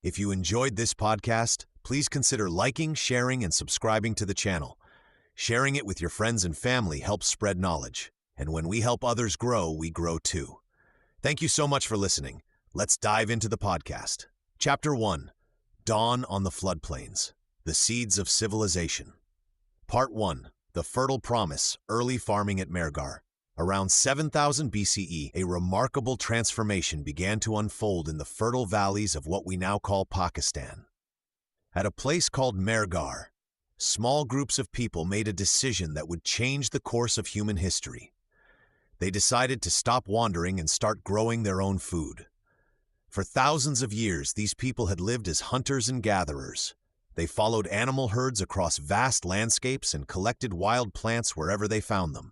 If you enjoyed this podcast, please consider liking, sharing, and subscribing to the channel. Sharing it with your friends and family helps spread knowledge. And when we help others grow, we grow too. Thank you so much for listening. Let's dive into the podcast. Chapter 1. Dawn on the Floodplains. The Seeds of Civilization. Part 1. The Fertile Promise, Early Farming at Mehrgar. Around 7000 BCE, a remarkable transformation began to unfold in the fertile valleys of what we now call Pakistan. At a place called Mehrgar, small groups of people made a decision that would change the course of human history. They decided to stop wandering and start growing their own food. For thousands of years, these people had lived as hunters and gatherers. They followed animal herds across vast landscapes and collected wild plants wherever they found them.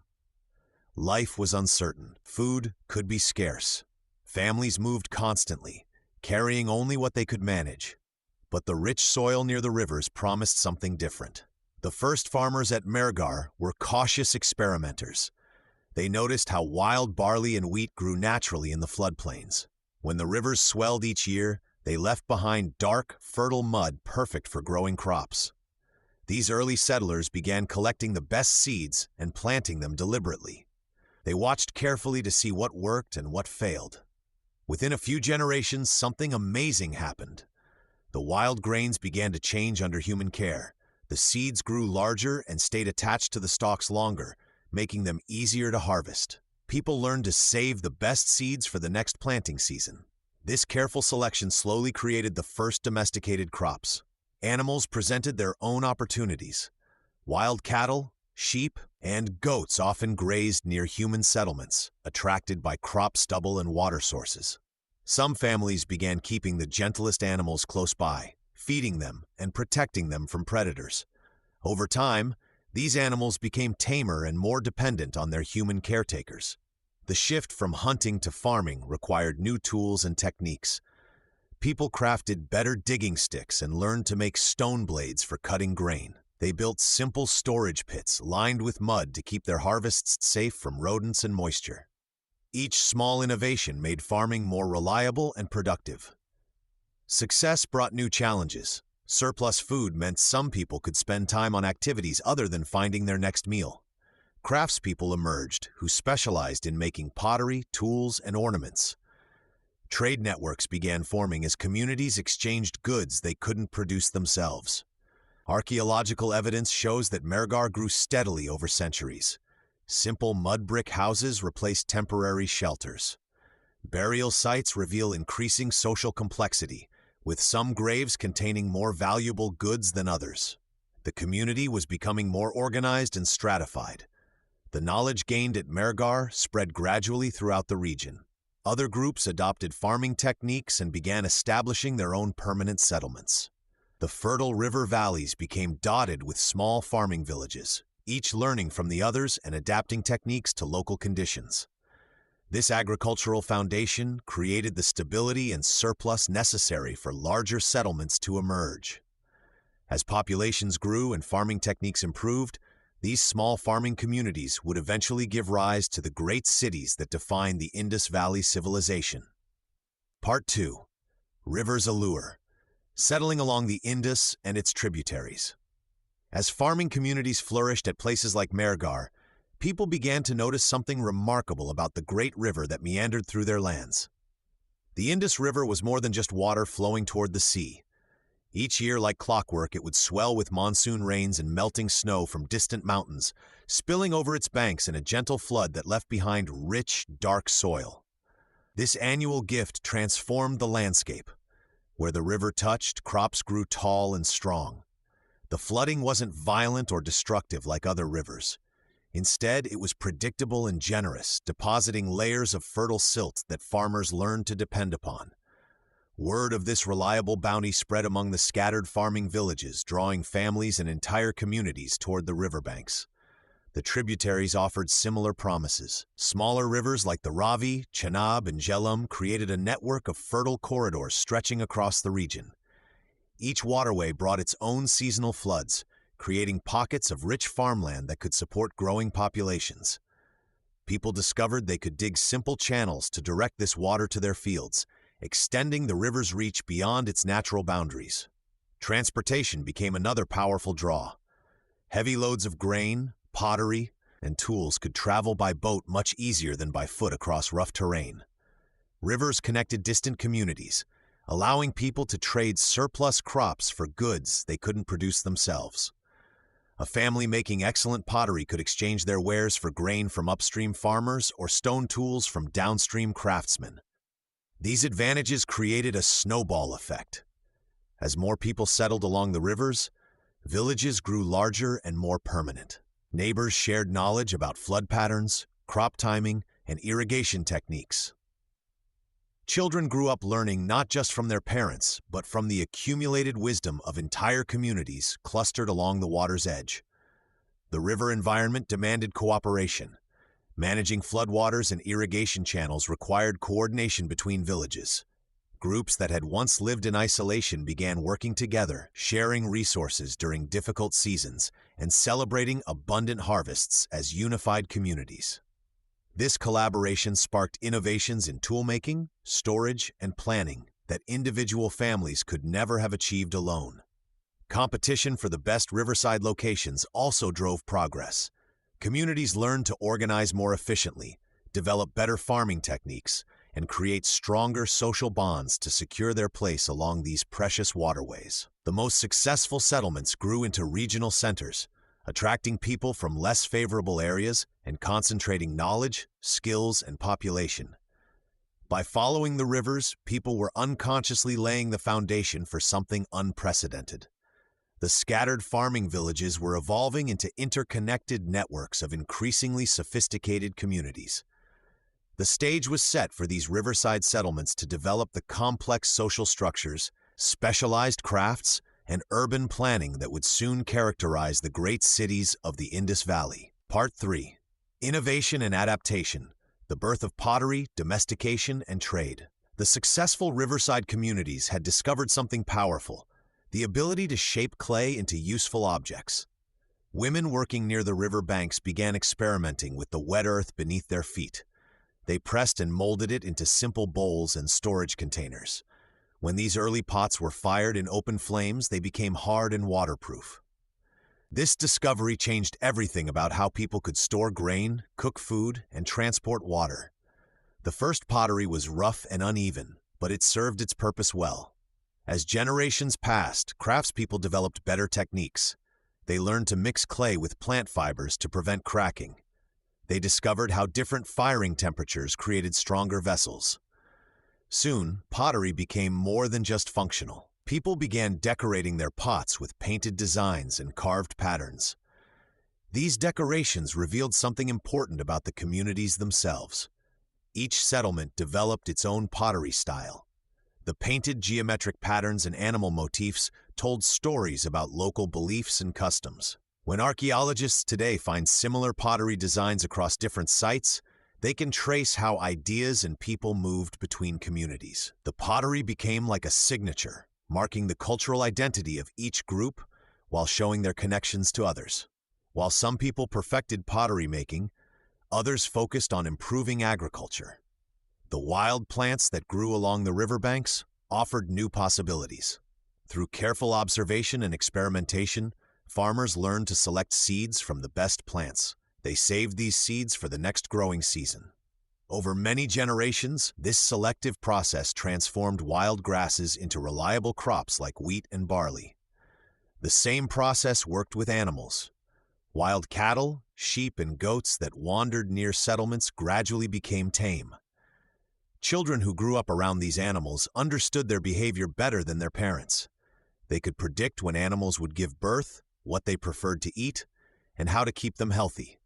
Life was uncertain. Food could be scarce. Families moved constantly, carrying only what they could manage. But the rich soil near the rivers promised something different. The first farmers at Mehrgar were cautious experimenters. They noticed how wild barley and wheat grew naturally in the floodplains. When the rivers swelled each year, they left behind dark, fertile mud perfect for growing crops. These early settlers began collecting the best seeds and planting them deliberately. They watched carefully to see what worked and what failed. Within a few generations, something amazing happened. The wild grains began to change under human care. The seeds grew larger and stayed attached to the stalks longer, making them easier to harvest. People learned to save the best seeds for the next planting season. This careful selection slowly created the first domesticated crops. Animals presented their own opportunities. Wild cattle, sheep, and goats often grazed near human settlements, attracted by crop stubble and water sources. Some families began keeping the gentlest animals close by, feeding them and protecting them from predators. Over time, these animals became tamer and more dependent on their human caretakers. The shift from hunting to farming required new tools and techniques. People crafted better digging sticks and learned to make stone blades for cutting grain. They built simple storage pits lined with mud to keep their harvests safe from rodents and moisture. Each small innovation made farming more reliable and productive. Success brought new challenges. Surplus food meant some people could spend time on activities other than finding their next meal. Craftspeople emerged who specialized in making pottery, tools, and ornaments. Trade networks began forming as communities exchanged goods they couldn't produce themselves. Archaeological evidence shows that Mehrgar grew steadily over centuries. Simple mud brick houses replaced temporary shelters. Burial sites reveal increasing social complexity, with some graves containing more valuable goods than others. The community was becoming more organized and stratified. The knowledge gained at Mehrgar spread gradually throughout the region. Other groups adopted farming techniques and began establishing their own permanent settlements. The fertile river valleys became dotted with small farming villages, each learning from the others and adapting techniques to local conditions. This agricultural foundation created the stability and surplus necessary for larger settlements to emerge. As populations grew and farming techniques improved, these small farming communities would eventually give rise to the great cities that define the Indus Valley Civilization. Part 2. River's Allure. Settling along the Indus and its tributaries. As farming communities flourished at places like Mehrgar, people began to notice something remarkable about the great river that meandered through their lands. The Indus River was more than just water flowing toward the sea. Each year, like clockwork, it would swell with monsoon rains and melting snow from distant mountains, spilling over its banks in a gentle flood that left behind rich, dark soil. This annual gift transformed the landscape. Where the river touched, crops grew tall and strong. The flooding wasn't violent or destructive like other rivers. Instead, it was predictable and generous, depositing layers of fertile silt that farmers learned to depend upon. Word of this reliable bounty spread among the scattered farming villages, drawing families and entire communities toward the riverbanks. The tributaries offered similar promises. Smaller rivers like the Ravi, Chenab, and Jhelum created a network of fertile corridors stretching across the region. Each waterway brought its own seasonal floods, creating pockets of rich farmland that could support growing populations. People discovered they could dig simple channels to direct this water to their fields, extending the river's reach beyond its natural boundaries. Transportation became another powerful draw. Heavy loads of grain, pottery, and tools could travel by boat much easier than by foot across rough terrain. Rivers connected distant communities, allowing people to trade surplus crops for goods they couldn't produce themselves. A family making excellent pottery could exchange their wares for grain from upstream farmers or stone tools from downstream craftsmen. These advantages created a snowball effect. As more people settled along the rivers, villages grew larger and more permanent. Neighbors shared knowledge about flood patterns, crop timing, and irrigation techniques. Children grew up learning not just from their parents, but from the accumulated wisdom of entire communities clustered along the water's edge. The river environment demanded cooperation. Managing floodwaters and irrigation channels required coordination between villages. Groups that had once lived in isolation began working together, sharing resources during difficult seasons, and celebrating abundant harvests as unified communities. This collaboration sparked innovations in toolmaking, storage, and planning that individual families could never have achieved alone. Competition for the best riverside locations also drove progress. Communities learned to organize more efficiently, develop better farming techniques, and create stronger social bonds to secure their place along these precious waterways. The most successful settlements grew into regional centers, attracting people from less favorable areas and concentrating knowledge, skills, and population. By following the rivers, people were unconsciously laying the foundation for something unprecedented. The scattered farming villages were evolving into interconnected networks of increasingly sophisticated communities. The stage was set for these riverside settlements to develop the complex social structures, specialized crafts, and urban planning that would soon characterize the great cities of the Indus Valley. Part 3. Innovation and Adaptation: The Birth of Pottery, Domestication, and Trade. The successful riverside communities had discovered something powerful: the ability to shape clay into useful objects. Women working near the river banks began experimenting with the wet earth beneath their feet. They pressed and molded it into simple bowls and storage containers. When these early pots were fired in open flames, they became hard and waterproof. This discovery changed everything about how people could store grain, cook food, and transport water. The first pottery was rough and uneven, but it served its purpose well. As generations passed, craftspeople developed better techniques. They learned to mix clay with plant fibers to prevent cracking. They discovered how different firing temperatures created stronger vessels. Soon, pottery became more than just functional. People began decorating their pots with painted designs and carved patterns. These decorations revealed something important about the communities themselves. Each settlement developed its own pottery style. The painted geometric patterns and animal motifs told stories about local beliefs and customs. When archaeologists today find similar pottery designs across different sites, they can trace how ideas and people moved between communities. The pottery became like a signature, marking the cultural identity of each group while showing their connections to others. While some people perfected pottery making, others focused on improving agriculture. The wild plants that grew along the riverbanks offered new possibilities. Through careful observation and experimentation, farmers learned to select seeds from the best plants. They saved these seeds for the next growing season. Over many generations, this selective process transformed wild grasses into reliable crops like wheat and barley. The same process worked with animals. Wild cattle, sheep, and goats that wandered near settlements gradually became tame. Children who grew up around these animals understood their behavior better than their parents. They could predict when animals would give birth, what they preferred to eat, and how to keep them healthy.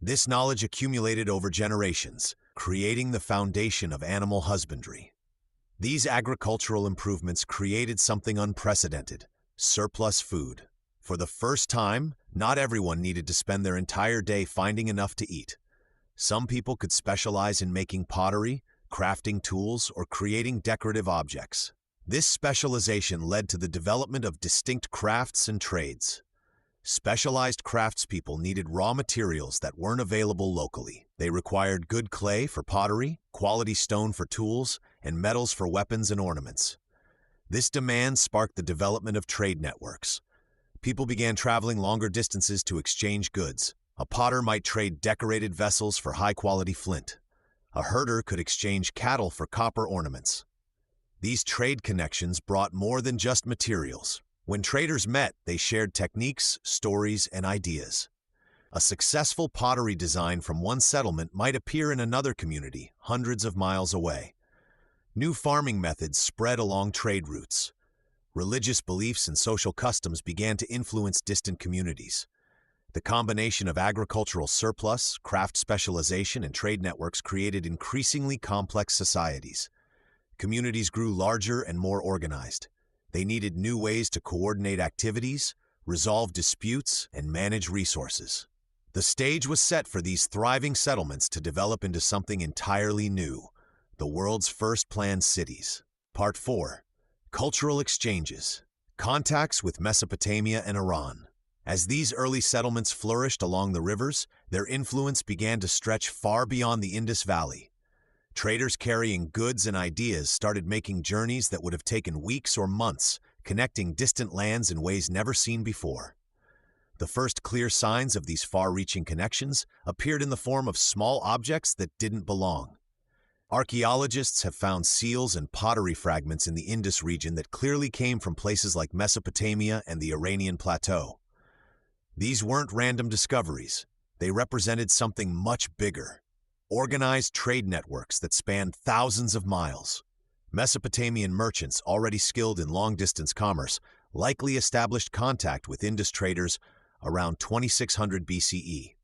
This knowledge accumulated over generations, creating the foundation of animal husbandry. These agricultural improvements created something unprecedented: surplus food. For the first time, not everyone needed to spend their entire day finding enough to eat. Some people could specialize in making pottery, crafting tools, or creating decorative objects. This specialization led to the development of distinct crafts and trades. Specialized craftspeople needed raw materials that weren't available locally. They required good clay for pottery, quality stone for tools, and metals for weapons and ornaments. This demand sparked the development of trade networks. People began traveling longer distances to exchange goods. A potter might trade decorated vessels for high-quality flint. A herder could exchange cattle for copper ornaments. These trade connections brought more than just materials. When traders met, they shared techniques, stories, and ideas. A successful pottery design from one settlement might appear in another community hundreds of miles away. New farming methods spread along trade routes. Religious beliefs and social customs began to influence distant communities. The combination of agricultural surplus, craft specialization, and trade networks created increasingly complex societies. Communities grew larger and more organized. They needed new ways to coordinate activities, resolve disputes, and manage resources. The stage was set for these thriving settlements to develop into something entirely new, the world's first planned cities. Part 4. Cultural exchanges. Contacts with Mesopotamia and Iran. As these early settlements flourished along the rivers, their influence began to stretch far beyond the Indus Valley. Traders carrying goods and ideas started making journeys that would have taken weeks or months, connecting distant lands in ways never seen before. The first clear signs of these far-reaching connections appeared in the form of small objects that didn't belong. Archaeologists have found seals and pottery fragments in the Indus region that clearly came from places like Mesopotamia and the Iranian plateau. These weren't random discoveries. They represented something much bigger. Organized trade networks that spanned thousands of miles. Mesopotamian merchants, already skilled in long-distance commerce, likely established contact with Indus traders around 2600 BCE.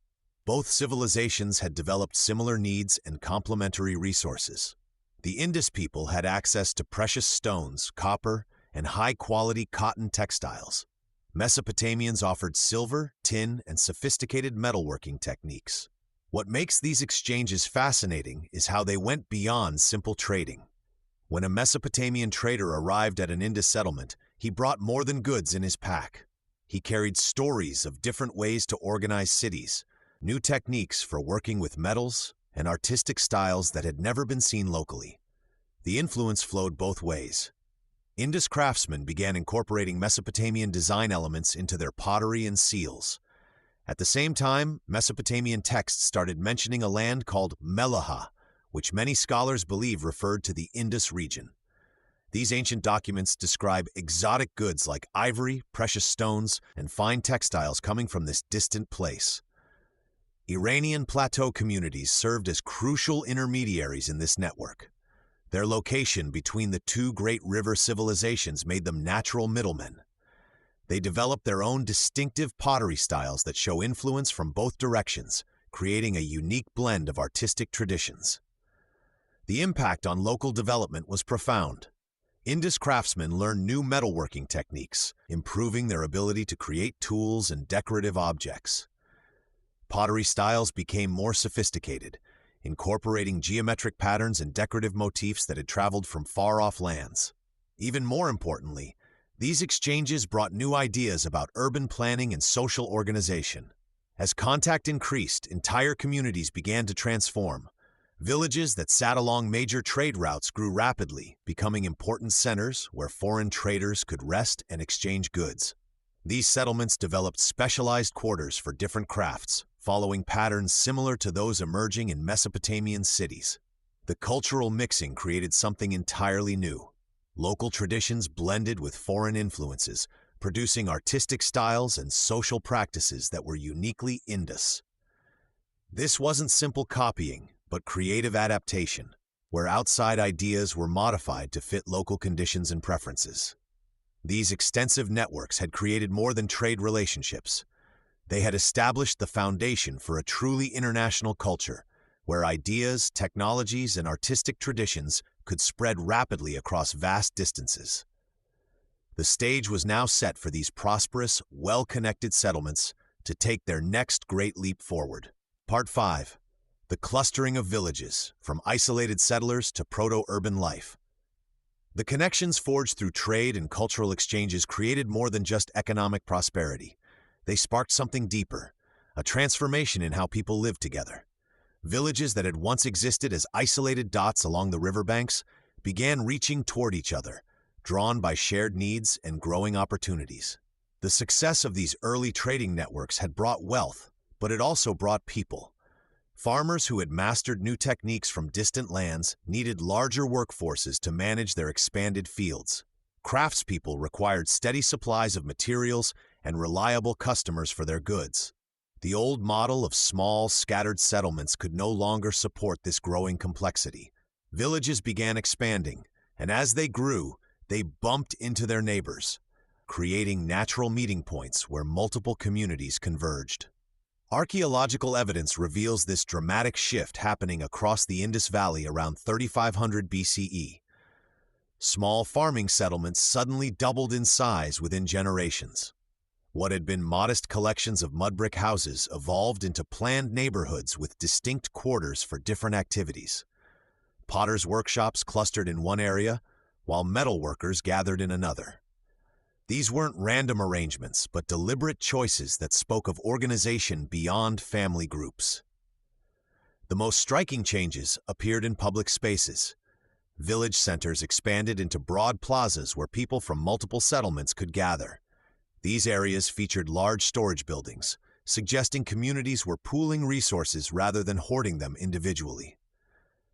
Both civilizations had developed similar needs and complementary resources. The Indus people had access to precious stones, copper, and high-quality cotton textiles. Mesopotamians offered silver, tin, and sophisticated metalworking techniques. What makes these exchanges fascinating is how they went beyond simple trading. When a Mesopotamian trader arrived at an Indus settlement, he brought more than goods in his pack. He carried stories of different ways to organize cities, new techniques for working with metals, and artistic styles that had never been seen locally. The influence flowed both ways. Indus craftsmen began incorporating Mesopotamian design elements into their pottery and seals. At the same time, Mesopotamian texts started mentioning a land called Melaha, which many scholars believe referred to the Indus region. These ancient documents describe exotic goods like ivory, precious stones, and fine textiles coming from this distant place. Iranian plateau communities served as crucial intermediaries in this network. Their location between the two great river civilizations made them natural middlemen. They developed their own distinctive pottery styles that show influence from both directions, creating a unique blend of artistic traditions. The impact on local development was profound. Indus craftsmen learned new metalworking techniques, improving their ability to create tools and decorative objects. Pottery styles became more sophisticated, incorporating geometric patterns and decorative motifs that had traveled from far-off lands. Even more importantly, these exchanges brought new ideas about urban planning and social organization. As contact increased, entire communities began to transform. Villages that sat along major trade routes grew rapidly, becoming important centers where foreign traders could rest and exchange goods. These settlements developed specialized quarters for different crafts, following patterns similar to those emerging in Mesopotamian cities. The cultural mixing created something entirely new. Local traditions blended with foreign influences, producing artistic styles and social practices that were uniquely Indus. This wasn't simple copying, but creative adaptation, where outside ideas were modified to fit local conditions and preferences. These extensive networks had created more than trade relationships. They had established the foundation for a truly international culture, where ideas, technologies, and artistic traditions could spread rapidly across vast distances. The stage was now set for these prosperous, well-connected settlements to take their next great leap forward. Part 5. The clustering of villages, from isolated settlers to proto-urban life. The connections forged through trade and cultural exchanges created more than just economic prosperity. They sparked something deeper, a transformation in how people lived together. Villages that had once existed as isolated dots along the riverbanks began reaching toward each other, drawn by shared needs and growing opportunities. The success of these early trading networks had brought wealth, but it also brought people. Farmers who had mastered new techniques from distant lands needed larger workforces to manage their expanded fields. Craftspeople required steady supplies of materials and reliable customers for their goods. The old model of small, scattered settlements could no longer support this growing complexity. Villages began expanding, and as they grew, they bumped into their neighbors, creating natural meeting points where multiple communities converged. Archaeological evidence reveals this dramatic shift happening across the Indus Valley around 3500 BCE. Small farming settlements suddenly doubled in size within generations. What had been modest collections of mud brick houses evolved into planned neighborhoods with distinct quarters for different activities. Potters' workshops clustered in one area, while metal workers gathered in another. These weren't random arrangements, but deliberate choices that spoke of organization beyond family groups. The most striking changes appeared in public spaces. Village centers expanded into broad plazas where people from multiple settlements could gather. These areas featured large storage buildings, suggesting communities were pooling resources rather than hoarding them individually.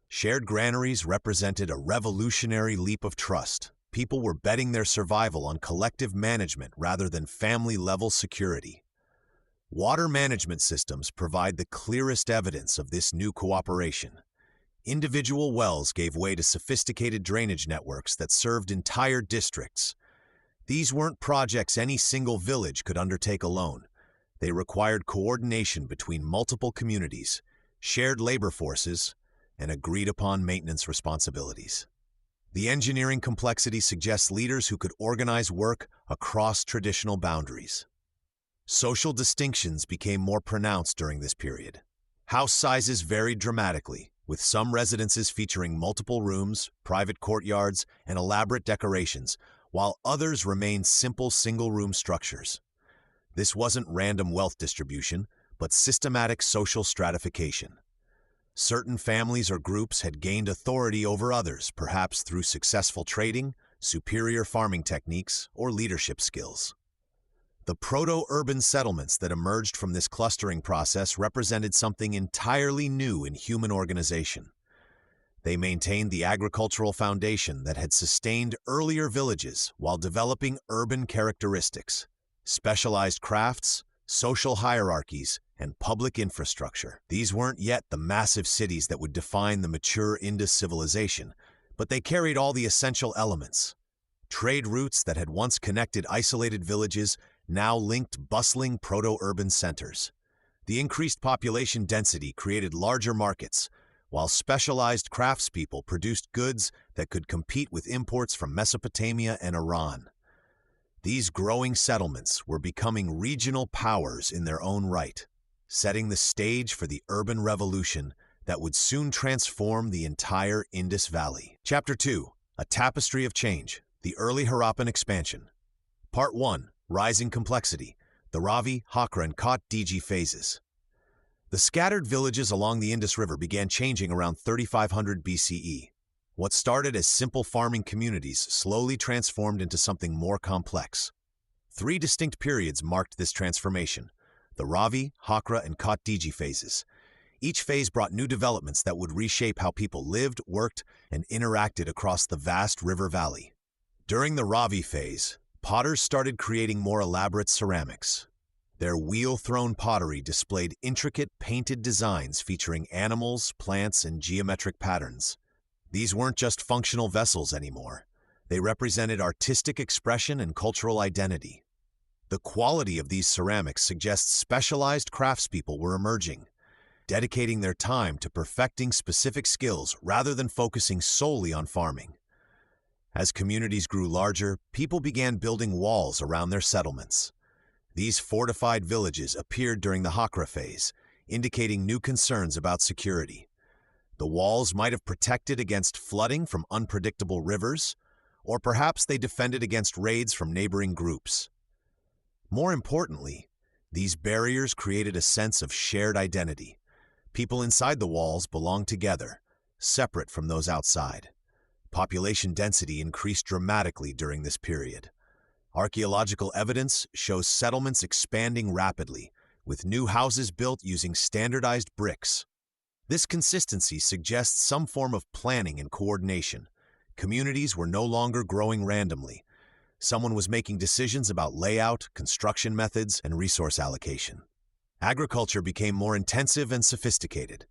Shared granaries represented a revolutionary leap of trust. People were betting their survival on collective management rather than family-level security. Water management systems provide the clearest evidence of this new cooperation. Individual wells gave way to sophisticated drainage networks that served entire districts. These weren't projects any single village could undertake alone. They required coordination between multiple communities, shared labor forces, and agreed-upon maintenance responsibilities. The engineering complexity suggests leaders who could organize work across traditional boundaries. Social distinctions became more pronounced during this period. House sizes varied dramatically, with some residences featuring multiple rooms, private courtyards, and elaborate decorations, while others remained simple single-room structures. This wasn't random wealth distribution, but systematic social stratification. Certain families or groups had gained authority over others, perhaps through successful trading, superior farming techniques, or leadership skills. The proto-urban settlements that emerged from this clustering process represented something entirely new in human organization. They maintained the agricultural foundation that had sustained earlier villages while developing urban characteristics, specialized crafts, social hierarchies, and public infrastructure. These weren't yet the massive cities that would define the mature Indus civilization, but they carried all the essential elements. Trade routes that had once connected isolated villages now linked bustling proto-urban centers. The increased population density created larger markets, while specialized craftspeople produced goods that could compete with imports from Mesopotamia and Iran. These growing settlements were becoming regional powers in their own right, setting the stage for the urban revolution that would soon transform the entire Indus Valley. Chapter 2. A Tapestry of Change, the Early Harappan Expansion. Part 1. Rising Complexity, the Ravi, Hakra, and Kot Diji Phases. The scattered villages along the Indus River began changing around 3500 BCE. What started as simple farming communities slowly transformed into something more complex. 3 distinct periods marked this transformation: the Ravi, Hakra, and Kot Diji phases. Each phase brought new developments that would reshape how people lived, worked, and interacted across the vast river valley. During the Ravi phase, potters started creating more elaborate ceramics. Their wheel-thrown pottery displayed intricate painted designs featuring animals, plants, and geometric patterns. These weren't just functional vessels anymore. They represented artistic expression and cultural identity. The quality of these ceramics suggests specialized craftspeople were emerging, dedicating their time to perfecting specific skills rather than focusing solely on farming. As communities grew larger, people began building walls around their settlements. These fortified villages appeared during the Hakra phase, indicating new concerns about security. The walls might have protected against flooding from unpredictable rivers, or perhaps they defended against raids from neighboring groups. More importantly, these barriers created a sense of shared identity. People inside the walls belonged together, separate from those outside. Population density increased dramatically during this period. Archaeological evidence shows settlements expanding rapidly, with new houses built using standardized bricks. This consistency suggests some form of planning and coordination. Communities were no longer growing randomly. Someone was making decisions about layout, construction methods, and resource allocation. Agriculture became more intensive and sophisticated.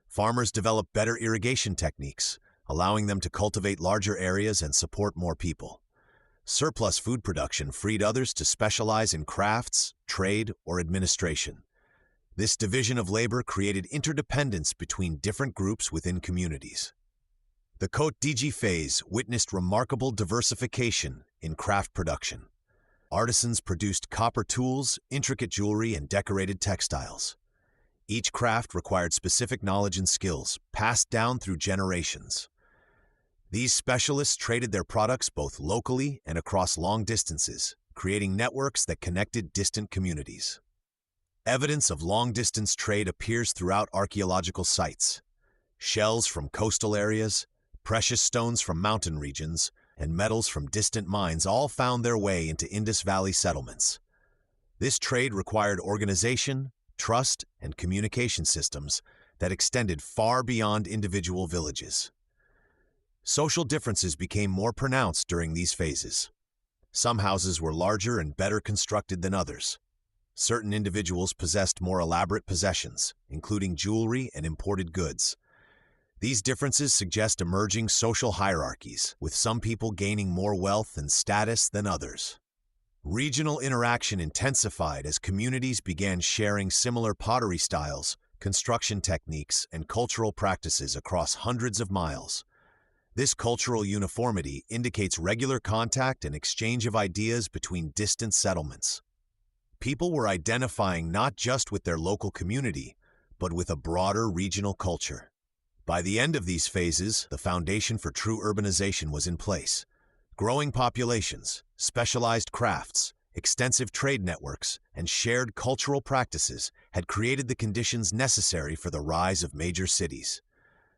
Farmers developed better irrigation techniques, allowing them to cultivate larger areas and support more people. Surplus food production freed others to specialize in crafts, trade, or administration. This division of labor created interdependence between different groups within communities. The Côte d'Ivoire phase witnessed remarkable diversification in craft production. Artisans produced copper tools, intricate jewelry, and decorated textiles. Each craft required specific knowledge and skills, passed down through generations. These specialists traded their products both locally and across long distances, creating networks that connected distant communities. Evidence of long-distance trade appears throughout archaeological sites. Shells from coastal areas, precious stones from mountain regions, and metals from distant mines all found their way into Indus Valley settlements. This trade required organization, trust, and communication systems that extended far beyond individual villages. Social differences became more pronounced during these phases. Some houses were larger and better constructed than others. Certain individuals possessed more elaborate possessions, including jewelry and imported goods. These differences suggest emerging social hierarchies, with some people gaining more wealth and status than others. Regional interaction intensified as communities began sharing similar pottery styles, construction techniques, and cultural practices across hundreds of miles. This cultural uniformity indicates regular contact and exchange of ideas between distant settlements. People were identifying not just with their local community, but with a broader regional culture. By the end of these phases, the foundation for true urbanization was in place. Growing populations, specialized crafts, extensive trade networks, and shared cultural practices had created the conditions necessary for the rise of major cities.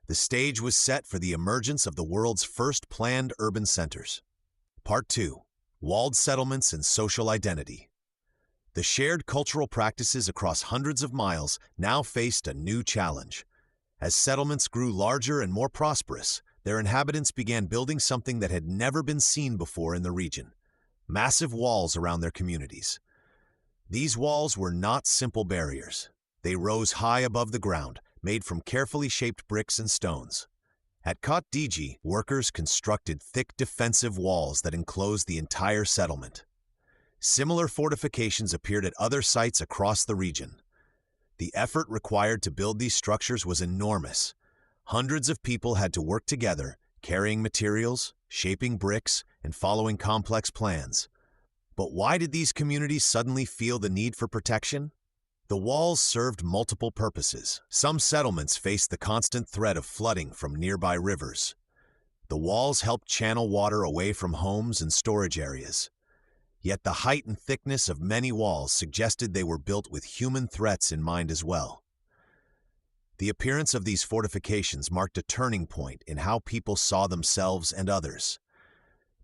The stage was set for the emergence of the world's first planned urban centers. Part 2. Walled settlements and social identity. The shared cultural practices across hundreds of miles now faced a new challenge. As settlements grew larger and more prosperous, their inhabitants began building something that had never been seen before in the region: massive walls around their communities. These walls were not simple barriers. They rose high above the ground, made from carefully shaped bricks and stones. At Côte d'Ivoire, workers constructed thick defensive walls that enclosed the entire settlement. Similar fortifications appeared at other sites across the region. The effort required to build these structures was enormous. Hundreds of people had to work together, carrying materials, shaping bricks, and following complex plans. But why did these communities suddenly feel the need for protection? The walls served multiple purposes. Some settlements faced the constant threat of flooding from nearby rivers. The walls helped channel water away from homes and storage areas. Yet the height and thickness of many walls suggested they were built with human threats in mind as well. The appearance of these fortifications marked a turning point in how people saw themselves and others.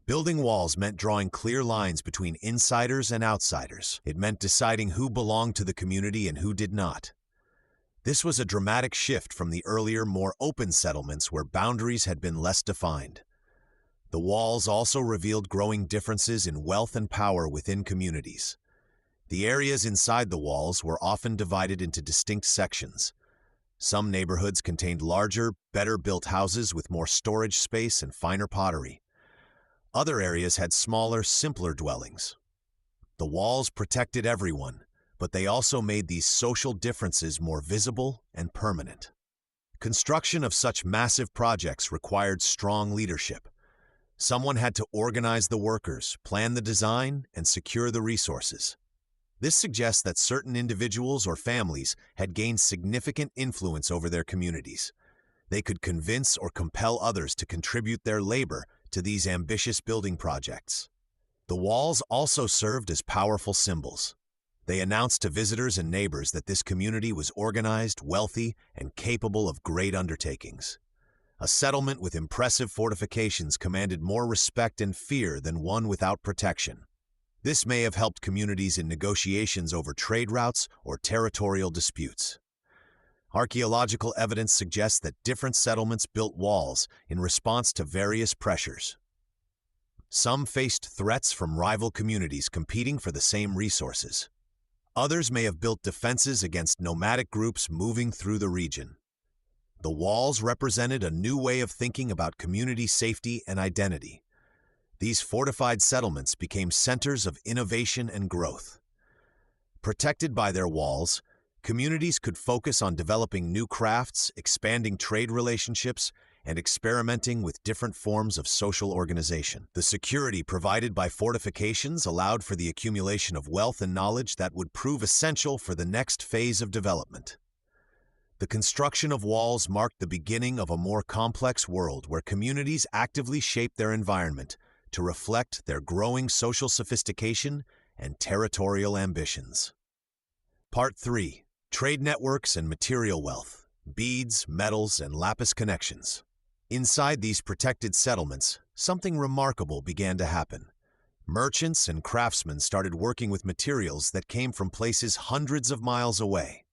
Building walls meant drawing clear lines between insiders and outsiders. It meant deciding who belonged to the community and who did not. This was a dramatic shift from the earlier, more open settlements where boundaries had been less defined. The walls also revealed growing differences in wealth and power within communities. The areas inside the walls were often divided into distinct sections. Some neighborhoods contained larger, better-built houses with more storage space and finer pottery. Other areas had smaller, simpler dwellings. The walls protected everyone, but they also made these social differences more visible and permanent. Construction of such massive projects required strong leadership. Someone had to organize the workers, plan the design, and secure the resources. This suggests that certain individuals or families had gained significant influence over their communities. They could convince or compel others to contribute their labor to these ambitious building projects. The walls also served as powerful symbols. They announced to visitors and neighbors that this community was organized, wealthy, and capable of great undertakings. A settlement with impressive fortifications commanded more respect and fear than one without protection. This may have helped communities in negotiations over trade routes or territorial disputes. Archaeological evidence suggests that different settlements built walls in response to various pressures. Some faced threats from rival communities competing for the same resources. Others may have built defenses against nomadic groups moving through the region. The walls represented a new way of thinking about community safety and identity. These fortified settlements became centers of innovation and growth. Protected by their walls, communities could focus on developing new crafts, expanding trade relationships, and experimenting with different forms of social organization. The security provided by fortifications allowed for the accumulation of wealth and knowledge that would prove essential for the next phase of development. The construction of walls marked the beginning of a more complex world where communities actively shaped their environment to reflect their growing social sophistication and territorial ambitions. Part 3. Trade networks and material wealth, beads, metals, and lapis connections. Inside these protected settlements, something remarkable began to happen. Merchants and craftsmen started working with materials that came from places hundreds of miles away.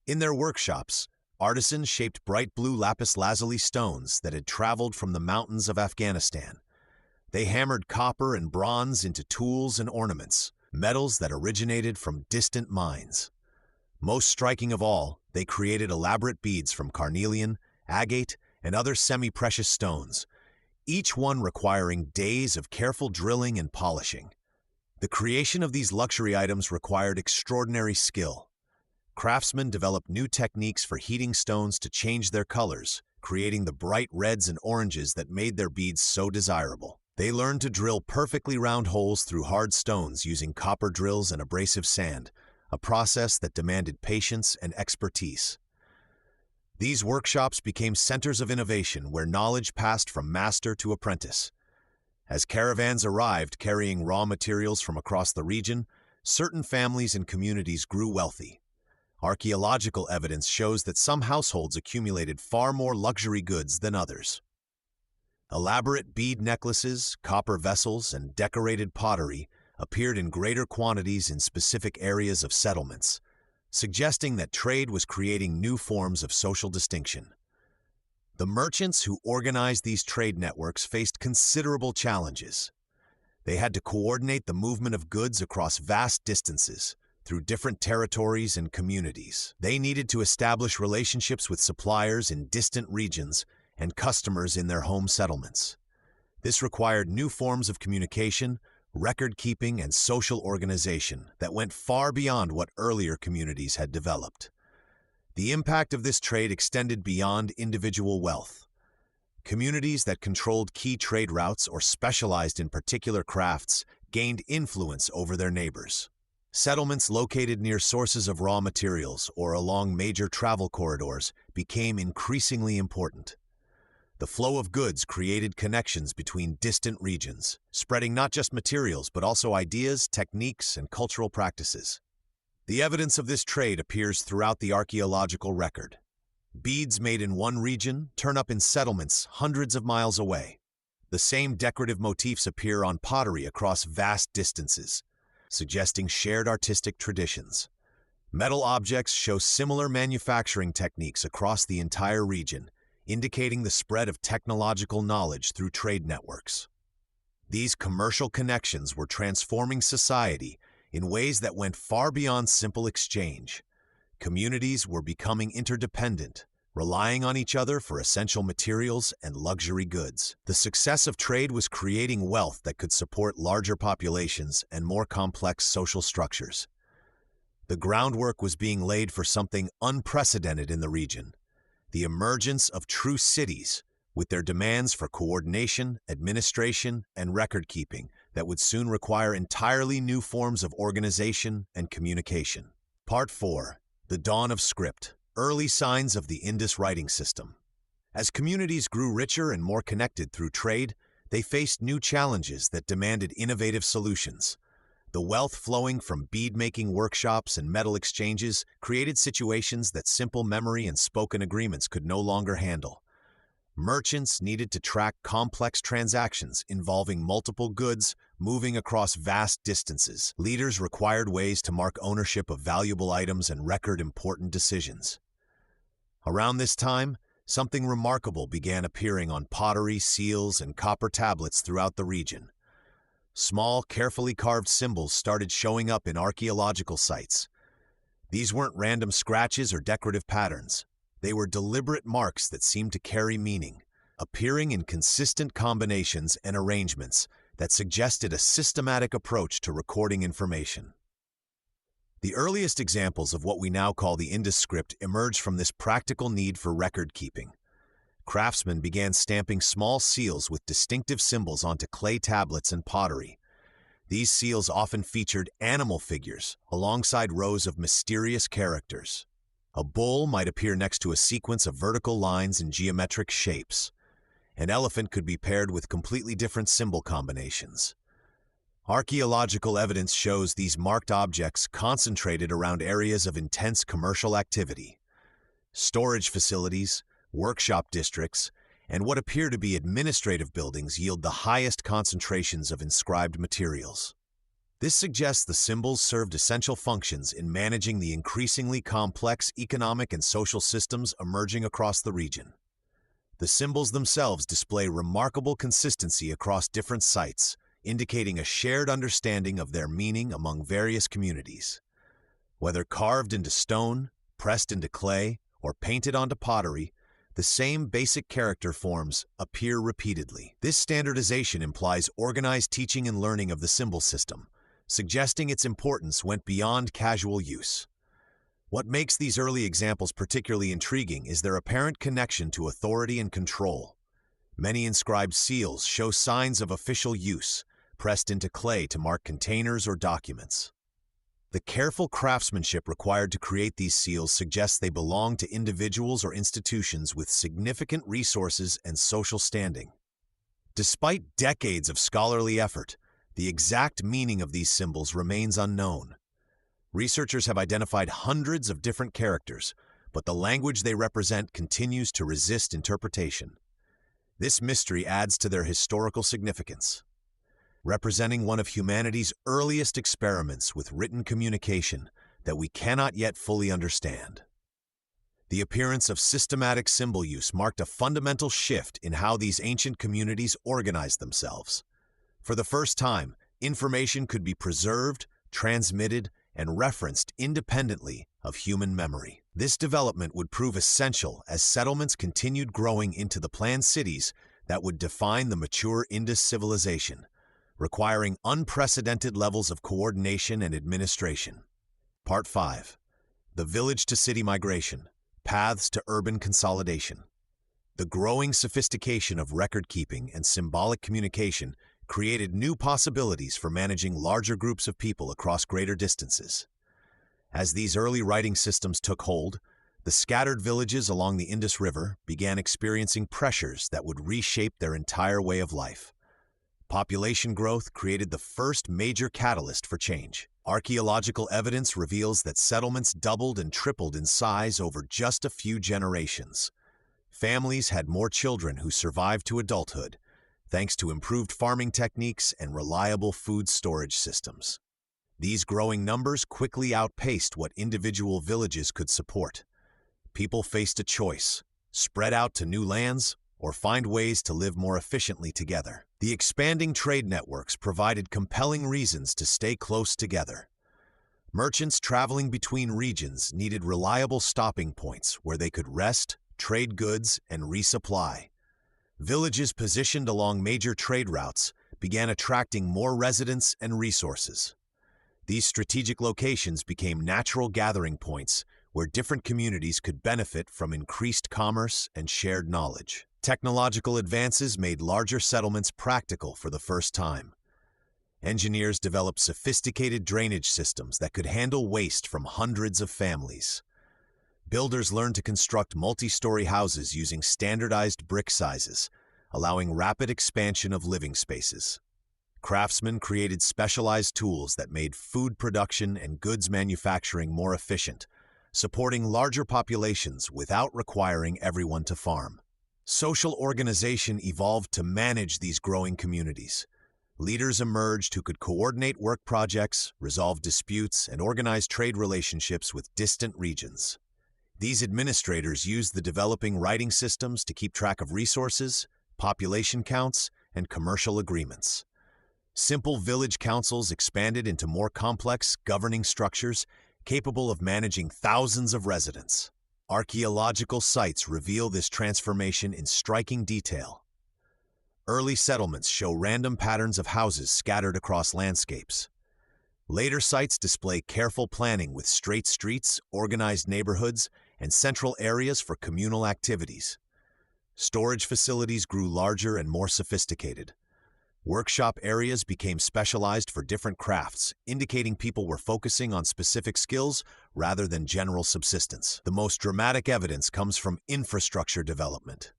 In their workshops, artisans shaped bright blue lapis lazuli stones that had traveled from the mountains of Afghanistan. They hammered copper and bronze into tools and ornaments, metals that originated from distant mines. Most striking of all, they created elaborate beads from carnelian, agate, and other semi-precious stones, each one requiring days of careful drilling and polishing. The creation of these luxury items required extraordinary skill. Craftsmen developed new techniques for heating stones to change their colors, creating the bright reds and oranges that made their beads so desirable. They learned to drill perfectly round holes through hard stones using copper drills and abrasive sand, a process that demanded patience and expertise. These workshops became centers of innovation where knowledge passed from master to apprentice. As caravans arrived carrying raw materials from across the region, certain families and communities grew wealthy. Archaeological evidence shows that some households accumulated far more luxury goods than others. Elaborate bead necklaces, copper vessels, and decorated pottery appeared in greater quantities in specific areas of settlements, suggesting that trade was creating new forms of social distinction. The merchants who organized these trade networks faced considerable challenges. They had to coordinate the movement of goods across vast distances, through different territories and communities. They needed to establish relationships with suppliers in distant regions and customers in their home settlements. This required new forms of communication, record-keeping, and social organization that went far beyond what earlier communities had developed. The impact of this trade extended beyond individual wealth. Communities that controlled key trade routes or specialized in particular crafts gained influence over their neighbors. Settlements located near sources of raw materials or along major travel corridors became increasingly important. The flow of goods created connections between distant regions, spreading not just materials but also ideas, techniques, and cultural practices. The evidence of this trade appears throughout the archaeological record. Beads made in one region turn up in settlements hundreds of miles away. The same decorative motifs appear on pottery across vast distances, suggesting shared artistic traditions. Metal objects show similar manufacturing techniques across the entire region, indicating the spread of technological knowledge through trade networks. These commercial connections were transforming society in ways that went far beyond simple exchange. Communities were becoming interdependent, relying on each other for essential materials and luxury goods. The success of trade was creating wealth that could support larger populations and more complex social structures. The groundwork was being laid for something unprecedented in the region: the emergence of true cities, with their demands for coordination, administration, and record-keeping that would soon require entirely new forms of organization and communication. Part 4. The Dawn of Script. Early signs of the Indus writing system. As communities grew richer and more connected through trade, they faced new challenges that demanded innovative solutions. The wealth flowing from bead-making workshops and metal exchanges created situations that simple memory and spoken agreements could no longer handle. Merchants needed to track complex transactions involving multiple goods moving across vast distances. Leaders required ways to mark ownership of valuable items and record important decisions. Around this time, something remarkable began appearing on pottery, seals, and copper tablets throughout the region. Small, carefully carved symbols started showing up in archaeological sites. These weren't random scratches or decorative patterns. They were deliberate marks that seemed to carry meaning, appearing in consistent combinations and arrangements that suggested a systematic approach to recording information. The earliest examples of what we now call the Indus script emerged from this practical need for record-keeping. Craftsmen began stamping small seals with distinctive symbols onto clay tablets and pottery. These seals often featured animal figures alongside rows of mysterious characters. A bull might appear next to a sequence of vertical lines in geometric shapes. An elephant could be paired with completely different symbol combinations. Archaeological evidence shows these marked objects concentrated around areas of intense commercial activity. Storage facilities, workshop districts, and what appear to be administrative buildings yield the highest concentrations of inscribed materials. This suggests the symbols served essential functions in managing the increasingly complex economic and social systems emerging across the region. The symbols themselves display remarkable consistency across different sites, indicating a shared understanding of their meaning among various communities. Whether carved into stone, pressed into clay, or painted onto pottery, the same basic character forms appear repeatedly. This standardization implies organized teaching and learning of the symbol system, suggesting its importance went beyond casual use. What makes these early examples particularly intriguing is their apparent connection to authority and control. Many inscribed seals show signs of official use, pressed into clay to mark containers or documents. The careful craftsmanship required to create these seals suggests they belong to individuals or institutions with significant resources and social standing. Despite decades of scholarly effort, the exact meaning of these symbols remains unknown. Researchers have identified hundreds of different characters, but the language they represent continues to resist interpretation. This mystery adds to their historical significance. Representing one of humanity's earliest experiments with written communication that we cannot yet fully understand. The appearance of systematic symbol use marked a fundamental shift in how these ancient communities organized themselves. For the first time, information could be preserved, transmitted, and referenced independently of human memory. This development would prove essential as settlements continued growing into the planned cities that would define the mature Indus civilization, requiring unprecedented levels of coordination and administration. Part 5. The village-to-city migration, paths to urban consolidation. The growing sophistication of record-keeping and symbolic communication created new possibilities for managing larger groups of people across greater distances. As these early writing systems took hold, the scattered villages along the Indus River began experiencing pressures that would reshape their entire way of life. Population growth created the first major catalyst for change. Archaeological evidence reveals that settlements doubled and tripled in size over just a few generations. Families had more children who survived to adulthood, thanks to improved farming techniques and reliable food storage systems. These growing numbers quickly outpaced what individual villages could support. People faced a choice: spread out to new lands or find ways to live more efficiently together. The expanding trade networks provided compelling reasons to stay close together. Merchants traveling between regions needed reliable stopping points where they could rest, trade goods, and resupply. Villages positioned along major trade routes began attracting more residents and resources. These strategic locations became natural gathering points where different communities could benefit from increased commerce and shared knowledge. Technological advances made larger settlements practical for the first time. Engineers developed sophisticated drainage systems that could handle waste from hundreds of families. Builders learned to construct multi-story houses using standardized brick sizes, allowing rapid expansion of living spaces. Craftsmen created specialized tools that made food production and goods manufacturing more efficient, supporting larger populations without requiring everyone to farm. Social organization evolved to manage these growing communities. Leaders emerged who could coordinate work projects, resolve disputes, and organize trade relationships with distant regions. These administrators used the developing writing systems to keep track of resources, population counts, and commercial agreements. Simple village councils expanded into more complex governing structures capable of managing thousands of residents. Archaeological sites reveal this transformation in striking detail. Early settlements show random patterns of houses scattered across landscapes. Later sites display careful planning with straight streets, organized neighborhoods, and central areas for communal activities. Storage facilities grew larger and more sophisticated. Workshop areas became specialized for different crafts, indicating people were focusing on specific skills rather than general subsistence. The most dramatic evidence comes from infrastructure development.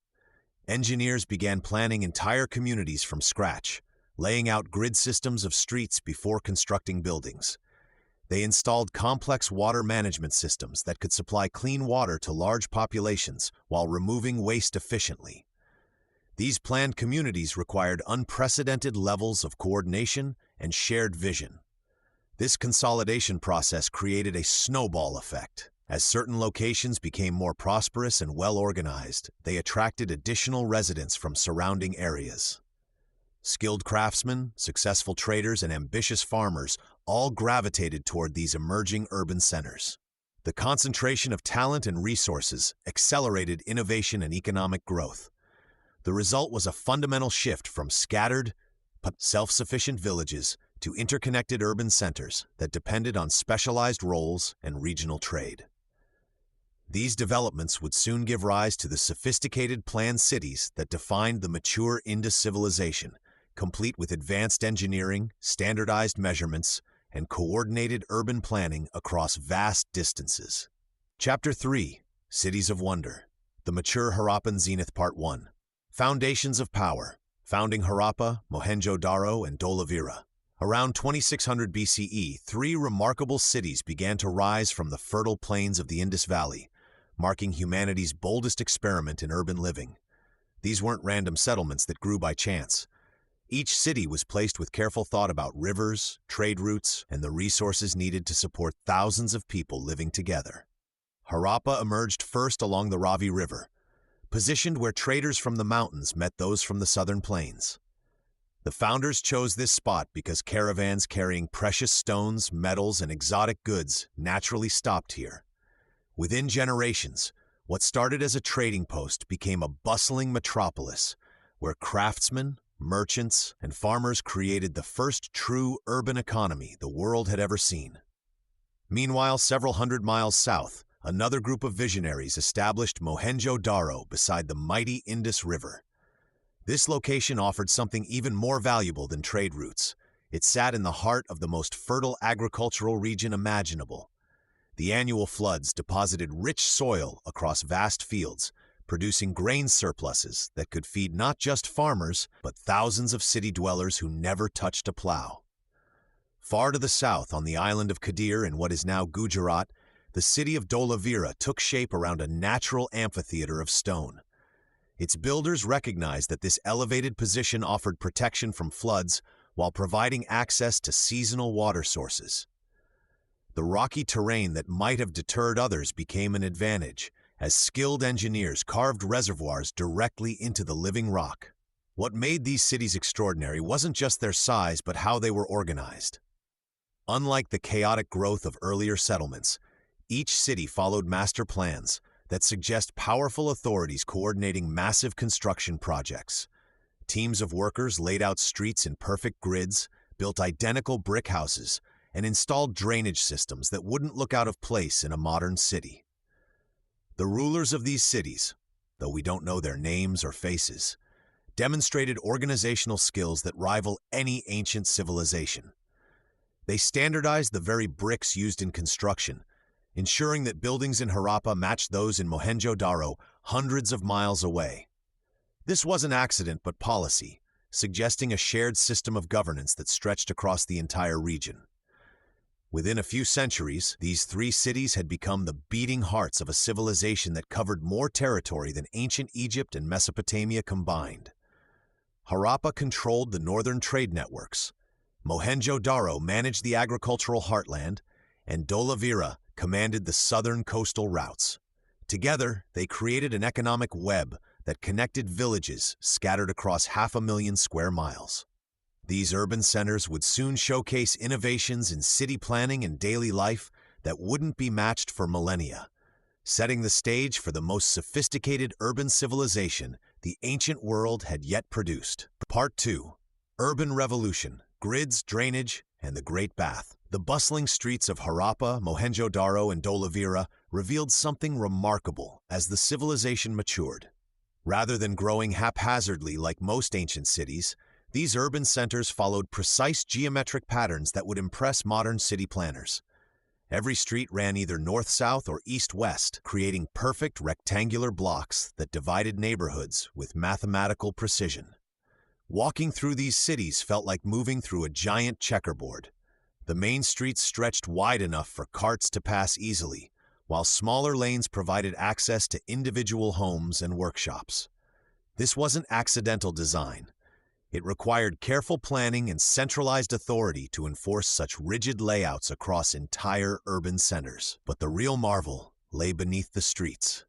Engineers began planning entire communities from scratch, laying out grid systems of streets before constructing buildings. They installed complex water management systems that could supply clean water to large populations while removing waste efficiently. These planned communities required unprecedented levels of coordination and shared vision. This consolidation process created a snowball effect. As certain locations became more prosperous and well-organized, they attracted additional residents from surrounding areas. Skilled craftsmen, successful traders, and ambitious farmers all gravitated toward these emerging urban centers. The concentration of talent and resources accelerated innovation and economic growth. The result was a fundamental shift from scattered but self-sufficient villages to interconnected urban centers that depended on specialized roles and regional trade. These developments would soon give rise to the sophisticated planned cities that defined the mature Indus civilization, complete with advanced engineering, standardized measurements, and coordinated urban planning across vast distances. Chapter 3: Cities of Wonder. The Mature Harappan Zenith Part 1. Foundations of Power. Founding Harappa, Mohenjo-Daro, and Dholavira. Around 2600 BCE, three remarkable cities began to rise from the fertile plains of the Indus Valley, marking humanity's boldest experiment in urban living. These weren't random settlements that grew by chance. Each city was placed with careful thought about rivers, trade routes, and the resources needed to support thousands of people living together. Harappa emerged first along the Ravi River, positioned where traders from the mountains met those from the southern plains. The founders chose this spot because caravans carrying precious stones, metals, and exotic goods naturally stopped here. Within generations, what started as a trading post became a bustling metropolis where craftsmen, merchants, and farmers created the first true urban economy the world had ever seen. Meanwhile, several hundred miles south, another group of visionaries established Mohenjo-Daro beside the mighty Indus River. This location offered something even more valuable than trade routes. It sat in the heart of the most fertile agricultural region imaginable. The annual floods deposited rich soil across vast fields, producing grain surpluses that could feed not just farmers, but thousands of city dwellers who never touched a plow. Far to the south, on the island of Kadir in what is now Gujarat, the city of Dholavira took shape around a natural amphitheater of stone. Its builders recognized that this elevated position offered protection from floods while providing access to seasonal water sources. The rocky terrain that might have deterred others became an advantage, as skilled engineers carved reservoirs directly into the living rock. What made these cities extraordinary wasn't just their size, but how they were organized. Unlike the chaotic growth of earlier settlements, each city followed master plans that suggest powerful authorities coordinating massive construction projects. Teams of workers laid out streets in perfect grids, built identical brick houses, and installed drainage systems that wouldn't look out of place in a modern city. The rulers of these cities, though we don't know their names or faces, demonstrated organizational skills that rival any ancient civilization. They standardized the very bricks used in construction, ensuring that buildings in Harappa matched those in Mohenjo-Daro hundreds of miles away. This wasn't accident but policy, suggesting a shared system of governance that stretched across the entire region. Within a few centuries, these three cities had become the beating hearts of a civilization that covered more territory than ancient Egypt and Mesopotamia combined. Harappa controlled the northern trade networks, Mohenjo-Daro managed the agricultural heartland, and Dholavira commanded the southern coastal routes. Together, they created an economic web that connected villages scattered across 500,000 square miles. These urban centers would soon showcase innovations in city planning and daily life that wouldn't be matched for millennia, setting the stage for the most sophisticated urban civilization the ancient world had yet produced. Part 2. Urban Revolution, Grids, Drainage, and the Great Bath. The bustling streets of Harappa, Mohenjo-Daro, and Dholavira revealed something remarkable as the civilization matured. Rather than growing haphazardly like most ancient cities, these urban centers followed precise geometric patterns that would impress modern city planners. Every street ran either north-south or east-west, creating perfect rectangular blocks that divided neighborhoods with mathematical precision. Walking through these cities felt like moving through a giant checkerboard. The main streets stretched wide enough for carts to pass easily, while smaller lanes provided access to individual homes and workshops. This wasn't accidental design. It required careful planning and centralized authority to enforce such rigid layouts across entire urban centers. But the real marvel lay beneath the streets.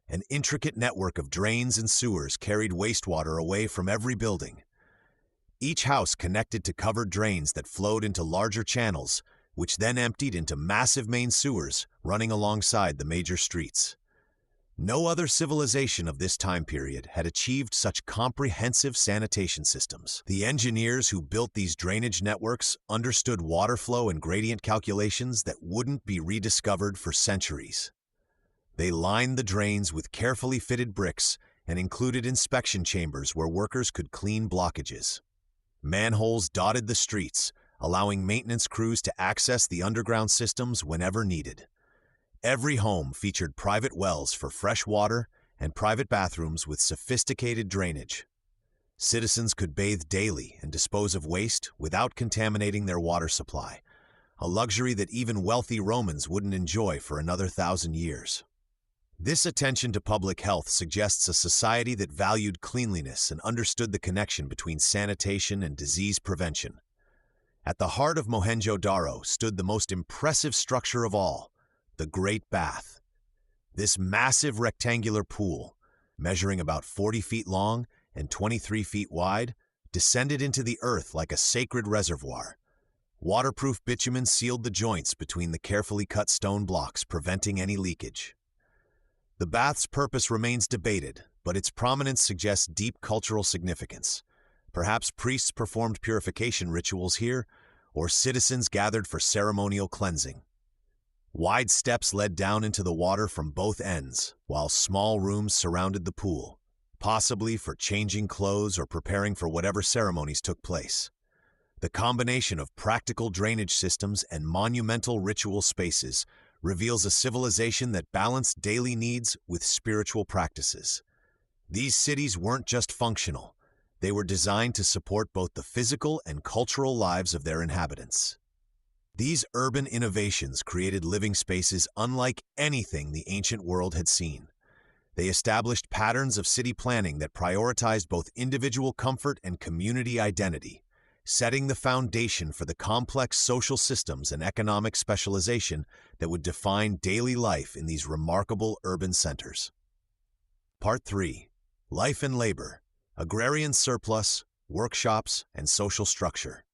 An intricate network of drains and sewers carried wastewater away from every building. Each house connected to covered drains that flowed into larger channels, which then emptied into massive main sewers running alongside the major streets. No other civilization of this time period had achieved such comprehensive sanitation systems. The engineers who built these drainage networks understood water flow and gradient calculations that wouldn't be rediscovered for centuries. They lined the drains with carefully fitted bricks and included inspection chambers where workers could clean blockages. Manholes dotted the streets, allowing maintenance crews to access the underground systems whenever needed. Every home featured private wells for fresh water and private bathrooms with sophisticated drainage. Citizens could bathe daily and dispose of waste without contaminating their water supply, a luxury that even wealthy Romans wouldn't enjoy for another 1,000 years. This attention to public health suggests a society that valued cleanliness and understood the connection between sanitation and disease prevention. At the heart of Mohenjo-Daro stood the most impressive structure of all, the Great Bath. This massive rectangular pool, measuring about 40 feet long and 23 feet wide, descended into the earth like a sacred reservoir. Waterproof bitumen sealed the joints between the carefully cut stone blocks, preventing any leakage. The bath's purpose remains debated, but its prominence suggests deep cultural significance. Perhaps priests performed purification rituals here, or citizens gathered for ceremonial cleansing. Wide steps led down into the water from both ends, while small rooms surrounded the pool, possibly for changing clothes or preparing for whatever ceremonies took place. The combination of practical drainage systems and monumental ritual spaces reveals a civilization that balanced daily needs with spiritual practices. These cities weren't just functional. They were designed to support both the physical and cultural lives of their inhabitants. These urban innovations created living spaces unlike anything the ancient world had seen. They established patterns of city planning that prioritized both individual comfort and community identity, setting the foundation for the complex social systems and economic specialization that would define daily life in these remarkable urban centers. Part 3. Life and Labor, Agrarian Surplus, Workshops, and Social Structure.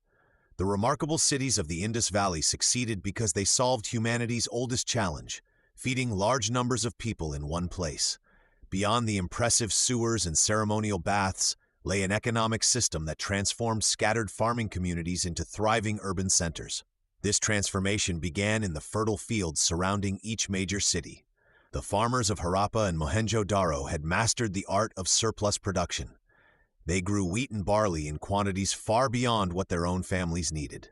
The remarkable cities of the Indus Valley succeeded because they solved humanity's oldest challenge, feeding large numbers of people in one place. Beyond the impressive sewers and ceremonial baths lay an economic system that transformed scattered farming communities into thriving urban centers. This transformation began in the fertile fields surrounding each major city. The farmers of Harappa and Mohenjo-Daro had mastered the art of surplus production. They grew wheat and barley in quantities far beyond what their own families needed.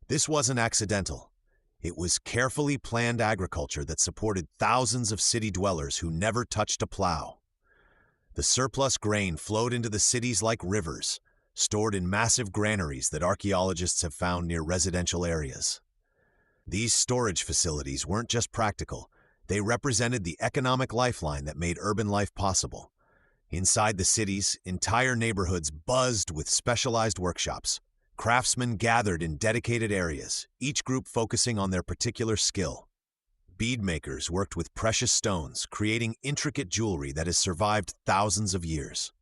This wasn't accidental. It was carefully planned agriculture that supported thousands of city dwellers who never touched a plow. The surplus grain flowed into the cities like rivers, stored in massive granaries that archaeologists have found near residential areas. These storage facilities weren't just practical, they represented the economic lifeline that made urban life possible. Inside the cities, entire neighborhoods buzzed with specialized workshops. Craftsmen gathered in dedicated areas, each group focusing on their particular skill. Bead makers worked with precious stones, creating intricate jewelry that has survived thousands of years.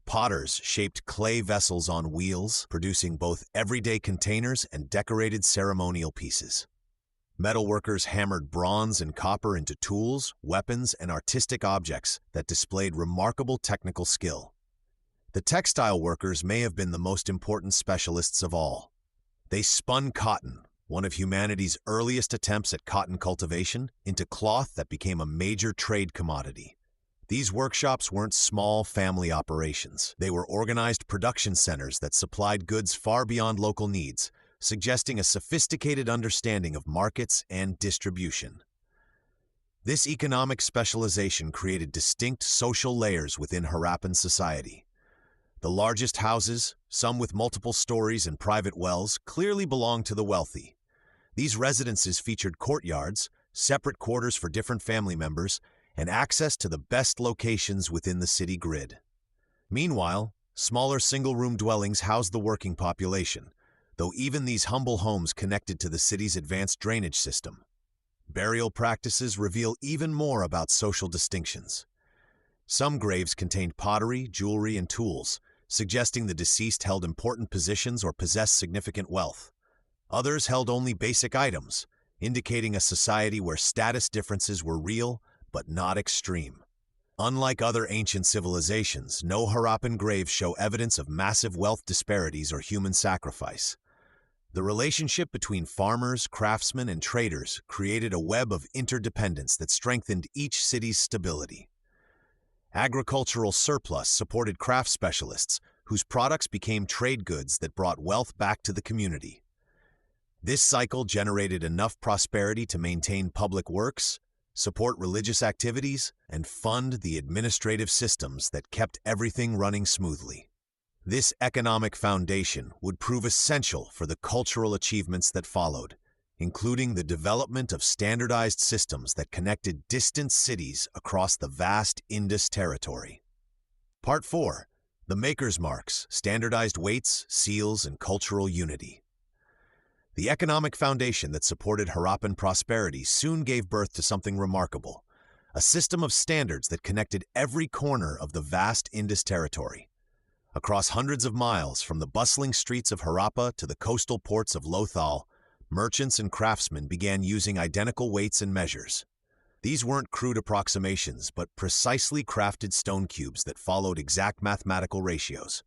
Potters shaped clay vessels on wheels, producing both everyday containers and decorated ceremonial pieces. Metalworkers hammered bronze and copper into tools, weapons, and artistic objects that displayed remarkable technical skill. The textile workers may have been the most important specialists of all. They spun cotton, one of humanity's earliest attempts at cotton cultivation, into cloth that became a major trade commodity. These workshops weren't small family operations. They were organized production centers that supplied goods far beyond local needs, suggesting a sophisticated understanding of markets and distribution. This economic specialization created distinct social layers within Harappan society. The largest houses, some with multiple stories and private wells, clearly belonged to the wealthy. These residences featured courtyards, separate quarters for different family members, and access to the best locations within the city grid. Meanwhile, smaller single-room dwellings housed the working population, though even these humble homes connected to the city's advanced drainage system. Burial practices reveal even more about social distinctions. Some graves contained pottery, jewelry, and tools, suggesting the deceased held important positions or possessed significant wealth. Others held only basic items, indicating a society where status differences were real but not extreme. Unlike other ancient civilizations, no Harappan graves show evidence of massive wealth disparities or human sacrifice. The relationship between farmers, craftsmen, and traders created a web of interdependence that strengthened each city's stability. Agricultural surplus supported craft specialists, whose products became trade goods that brought wealth back to the community. This cycle generated enough prosperity to maintain public works, support religious activities, and fund the administrative systems that kept everything running smoothly. This economic foundation would prove essential for the cultural achievements that followed, including the development of standardized systems that connected distant cities across the vast Indus territory. Part 4. The Maker's Marks, Standardized Weights, Seals, and Cultural Unity. The economic foundation that supported Harappan prosperity soon gave birth to something remarkable, a system of standards that connected every corner of the vast Indus territory. Across hundreds of miles, from the bustling streets of Harappa to the coastal ports of Lothal, merchants and craftsmen began using identical weights and measures. These weren't crude approximations, but precisely crafted stone cubes that followed exact mathematical ratios.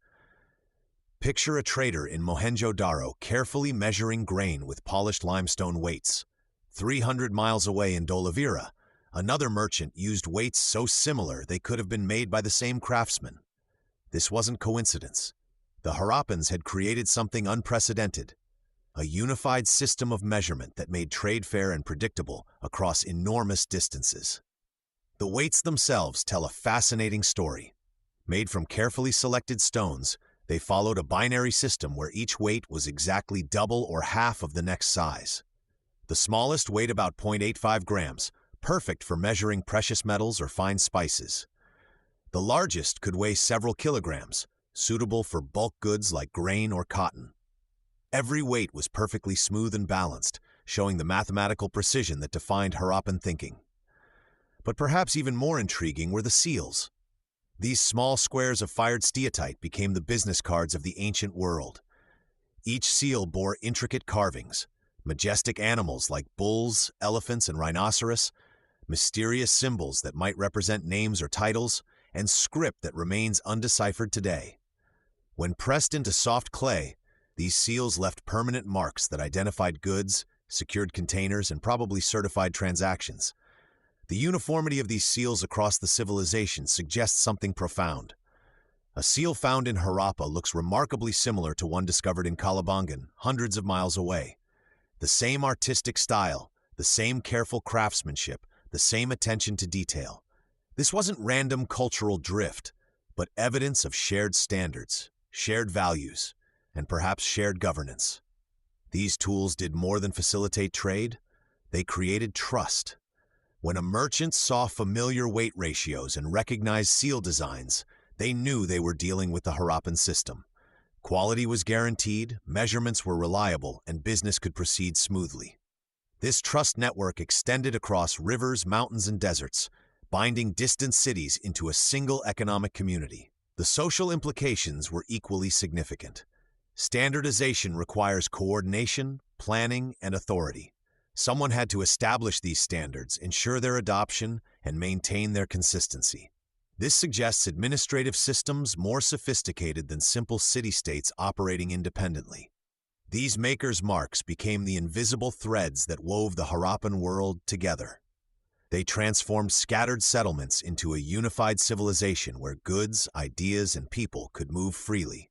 Picture a trader in Mohenjo-Daro carefully measuring grain with polished limestone weights. 300 miles away in Dholavira, another merchant used weights so similar they could have been made by the same craftsman. This wasn't coincidence. The Harappans had created something unprecedented, a unified system of measurement that made trade fair and predictable across enormous distances. The weights themselves tell a fascinating story. Made from carefully selected stones, they followed a binary system where each weight was exactly double or half of the next size. The smallest weighed about 0.85 grams, perfect for measuring precious metals or fine spices. The largest could weigh several kilograms, suitable for bulk goods like grain or cotton. Every weight was perfectly smooth and balanced, showing the mathematical precision that defined Harappan thinking. But perhaps even more intriguing were the seals. These small squares of fired steatite became the business cards of the ancient world. Each seal bore intricate carvings, majestic animals like bulls, elephants, and rhinoceros, mysterious symbols that might represent names or titles, and script that remains undeciphered today. When pressed into soft clay, these seals left permanent marks that identified goods, secured containers, and probably certified transactions. The uniformity of these seals across the civilization suggests something profound. A seal found in Harappa looks remarkably similar to one discovered in Kalibangan, hundreds of miles away. The same artistic style, the same careful craftsmanship, the same attention to detail. This wasn't random cultural drift, but evidence of shared standards, shared values, and perhaps shared governance. These tools did more than facilitate trade, they created trust. When a merchant saw familiar weight ratios and recognized seal designs, they knew they were dealing with the Harappan system. Quality was guaranteed, measurements were reliable, and business could proceed smoothly. This trust network extended across rivers, mountains, and deserts, binding distant cities into a single economic community. The social implications were equally significant. Standardization requires coordination, planning, and authority. Someone had to establish these standards, ensure their adoption, and maintain their consistency. This suggests administrative systems more sophisticated than simple city-states operating independently. These makers' marks became the invisible threads that wove the Harappan world together. They transformed scattered settlements into a unified civilization where goods, ideas, and people could move freely.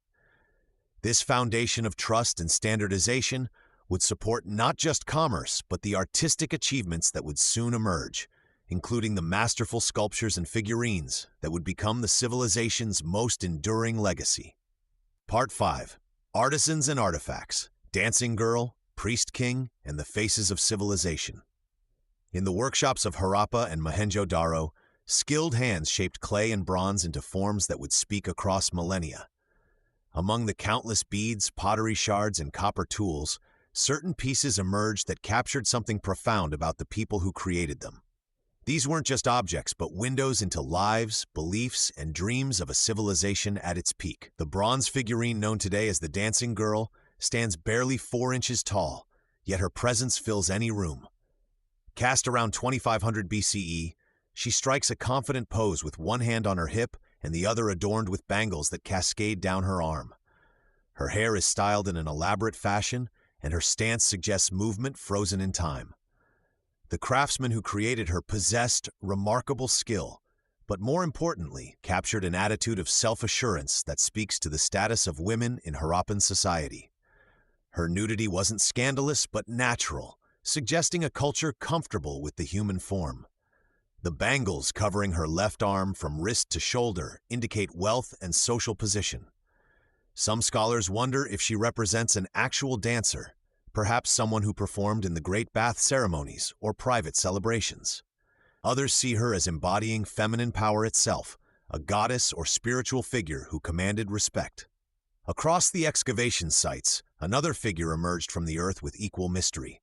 This foundation of trust and standardization would support not just commerce, but the artistic achievements that would soon emerge, including the masterful sculptures and figurines that would become the civilization's most enduring legacy. Part 5. Artisans and Artifacts, Dancing Girl, Priest King, and the Faces of Civilization. In the workshops of Harappa and Mohenjo-Daro, skilled hands shaped clay and bronze into forms that would speak across millennia. Among the countless beads, pottery shards, and copper tools, certain pieces emerged that captured something profound about the people who created them. These weren't just objects, but windows into lives, beliefs, and dreams of a civilization at its peak. The bronze figurine known today as the Dancing Girl stands barely 4 inches tall, yet her presence fills any room. Cast around 2500 BCE, she strikes a confident pose with one hand on her hip and the other adorned with bangles that cascade down her arm. Her hair is styled in an elaborate fashion, and her stance suggests movement frozen in time. The craftsman who created her possessed remarkable skill, but more importantly, captured an attitude of self-assurance that speaks to the status of women in Harappan society. Her nudity wasn't scandalous, but natural, suggesting a culture comfortable with the human form. The bangles covering her left arm from wrist to shoulder indicate wealth and social position. Some scholars wonder if she represents an actual dancer, perhaps someone who performed in the great bath ceremonies or private celebrations. Others see her as embodying feminine power itself, a goddess or spiritual figure who commanded respect. Across the excavation sites, another figure emerged from the earth with equal mystery.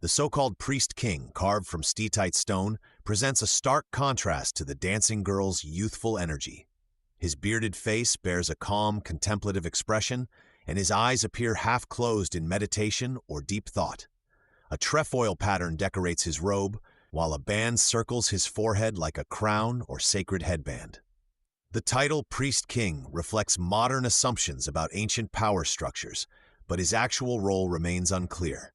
The so-called Priest King, carved from steatite stone, presents a stark contrast to the Dancing Girl's youthful energy. His bearded face bears a calm, contemplative expression, and his eyes appear half-closed in meditation or deep thought. A trefoil pattern decorates his robe, while a band circles his forehead like a crown or sacred headband. The title Priest King reflects modern assumptions about ancient power structures, but his actual role remains unclear.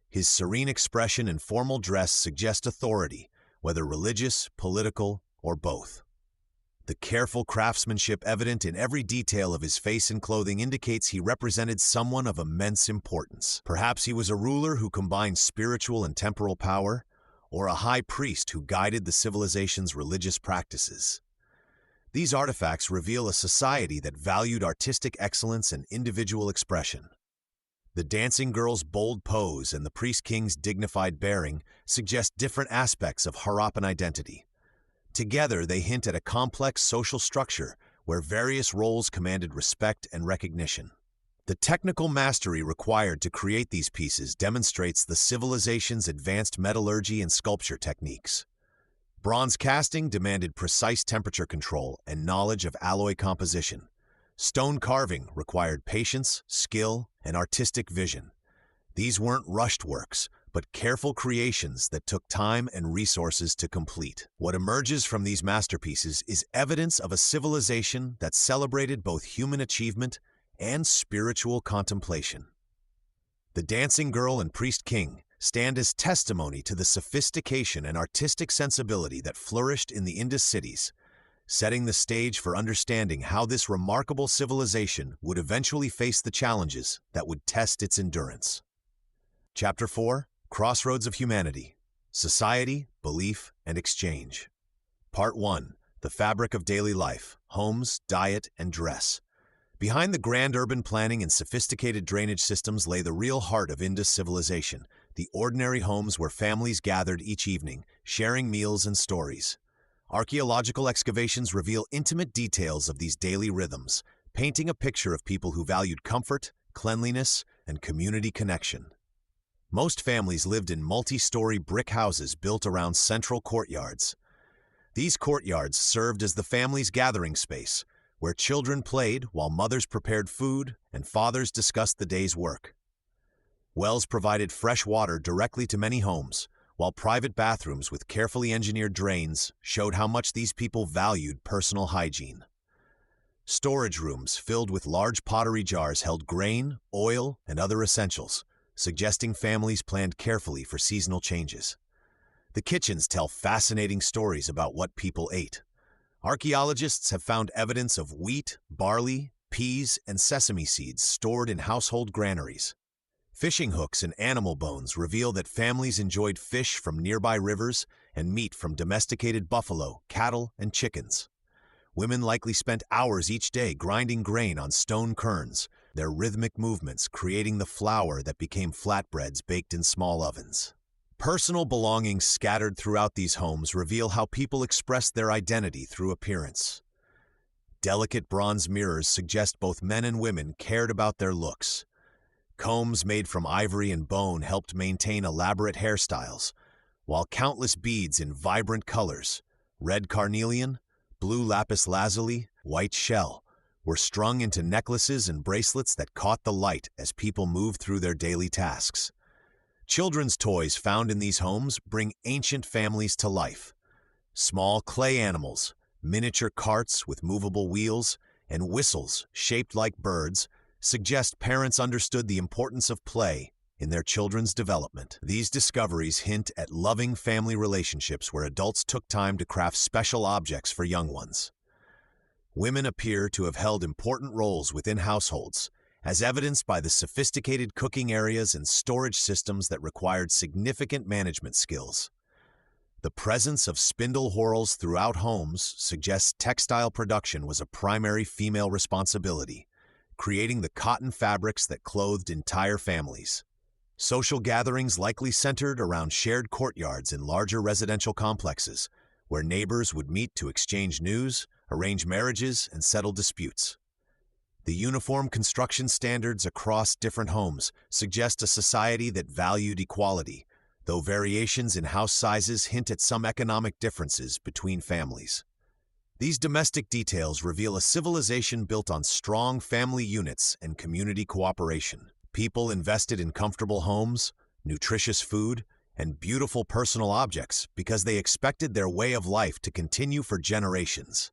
His serene expression and formal dress suggest authority, whether religious, political, or both. The careful craftsmanship evident in every detail of his face and clothing indicates he represented someone of immense importance. Perhaps he was a ruler who combined spiritual and temporal power, or a high priest who guided the civilization's religious practices. These artifacts reveal a society that valued artistic excellence and individual expression. The Dancing Girl's bold pose and the Priest King's dignified bearing suggest different aspects of Harappan identity. Together, they hint at a complex social structure where various roles commanded respect and recognition. The technical mastery required to create these pieces demonstrates the civilization's advanced metallurgy and sculpture techniques. Bronze casting demanded precise temperature control and knowledge of alloy composition. Stone carving required patience, skill, and artistic vision. These weren't rushed works, but careful creations that took time and resources to complete. What emerges from these masterpieces is evidence of a civilization that celebrated both human achievement and spiritual contemplation. The Dancing Girl and Priest King stand as testimony to the sophistication and artistic sensibility that flourished in the Indus cities, setting the stage for understanding how this remarkable civilization would eventually face the challenges that would test its endurance. Chapter 4: Crossroads of Humanity: Society, Belief, and Exchange. Part 1: The Fabric of Daily Life: Homes, Diet, and Dress. Behind the grand urban planning and sophisticated drainage systems lay the real heart of Indus civilization, the ordinary homes where families gathered each evening, sharing meals and stories. Archaeological excavations reveal intimate details of these daily rhythms, painting a picture of people who valued comfort, cleanliness, and community connection. Most families lived in multi-story brick houses built around central courtyards. These courtyards served as the family's gathering space, where children played while mothers prepared food and fathers discussed the day's work. Wells provided fresh water directly to many homes, while private bathrooms with carefully engineered drains showed how much these people valued personal hygiene. Storage rooms filled with large pottery jars held grain, oil, and other essentials, suggesting families planned carefully for seasonal changes. The kitchens tell fascinating stories about what people ate. Archaeologists have found evidence of wheat, barley, peas, and sesame seeds stored in household granaries. Fishing hooks and animal bones reveal that families enjoyed fish from nearby rivers and meat from domesticated buffalo, cattle, and chickens. Women likely spent hours each day grinding grain on stone querns, their rhythmic movements creating the flour that became flatbreads baked in small ovens. Personal belongings scattered throughout these homes reveal how people expressed their identity through appearance. Delicate bronze mirrors suggest both men and women cared about their looks. Combs made from ivory and bone helped maintain elaborate hairstyles, while countless beads in vibrant colors, red carnelian, blue lapis lazuli, white shell, were strung into necklaces and bracelets that caught the light as people moved through their daily tasks. Children's toys found in these homes bring ancient families to life. Small clay animals, miniature carts with movable wheels, and whistles shaped like birds suggest parents understood the importance of play in their children's development. These discoveries hint at loving family relationships where adults took time to craft special objects for young ones. Women appear to have held important roles within households, as evidenced by the sophisticated cooking areas and storage systems that required significant management skills. The presence of spindle whorls throughout homes suggests textile production was a primary female responsibility, creating the cotton fabrics that clothed entire families. Social gatherings likely centered around shared courtyards in larger residential complexes, where neighbors would meet to exchange news, arrange marriages, and settle disputes. The uniform construction standards across different homes suggest a society that valued equality, though variations in house sizes hint at some economic differences between families. These domestic details reveal a civilization built on strong family units and community cooperation. People invested in comfortable homes, nutritious food, and beautiful personal objects because they expected their way of life to continue for generations.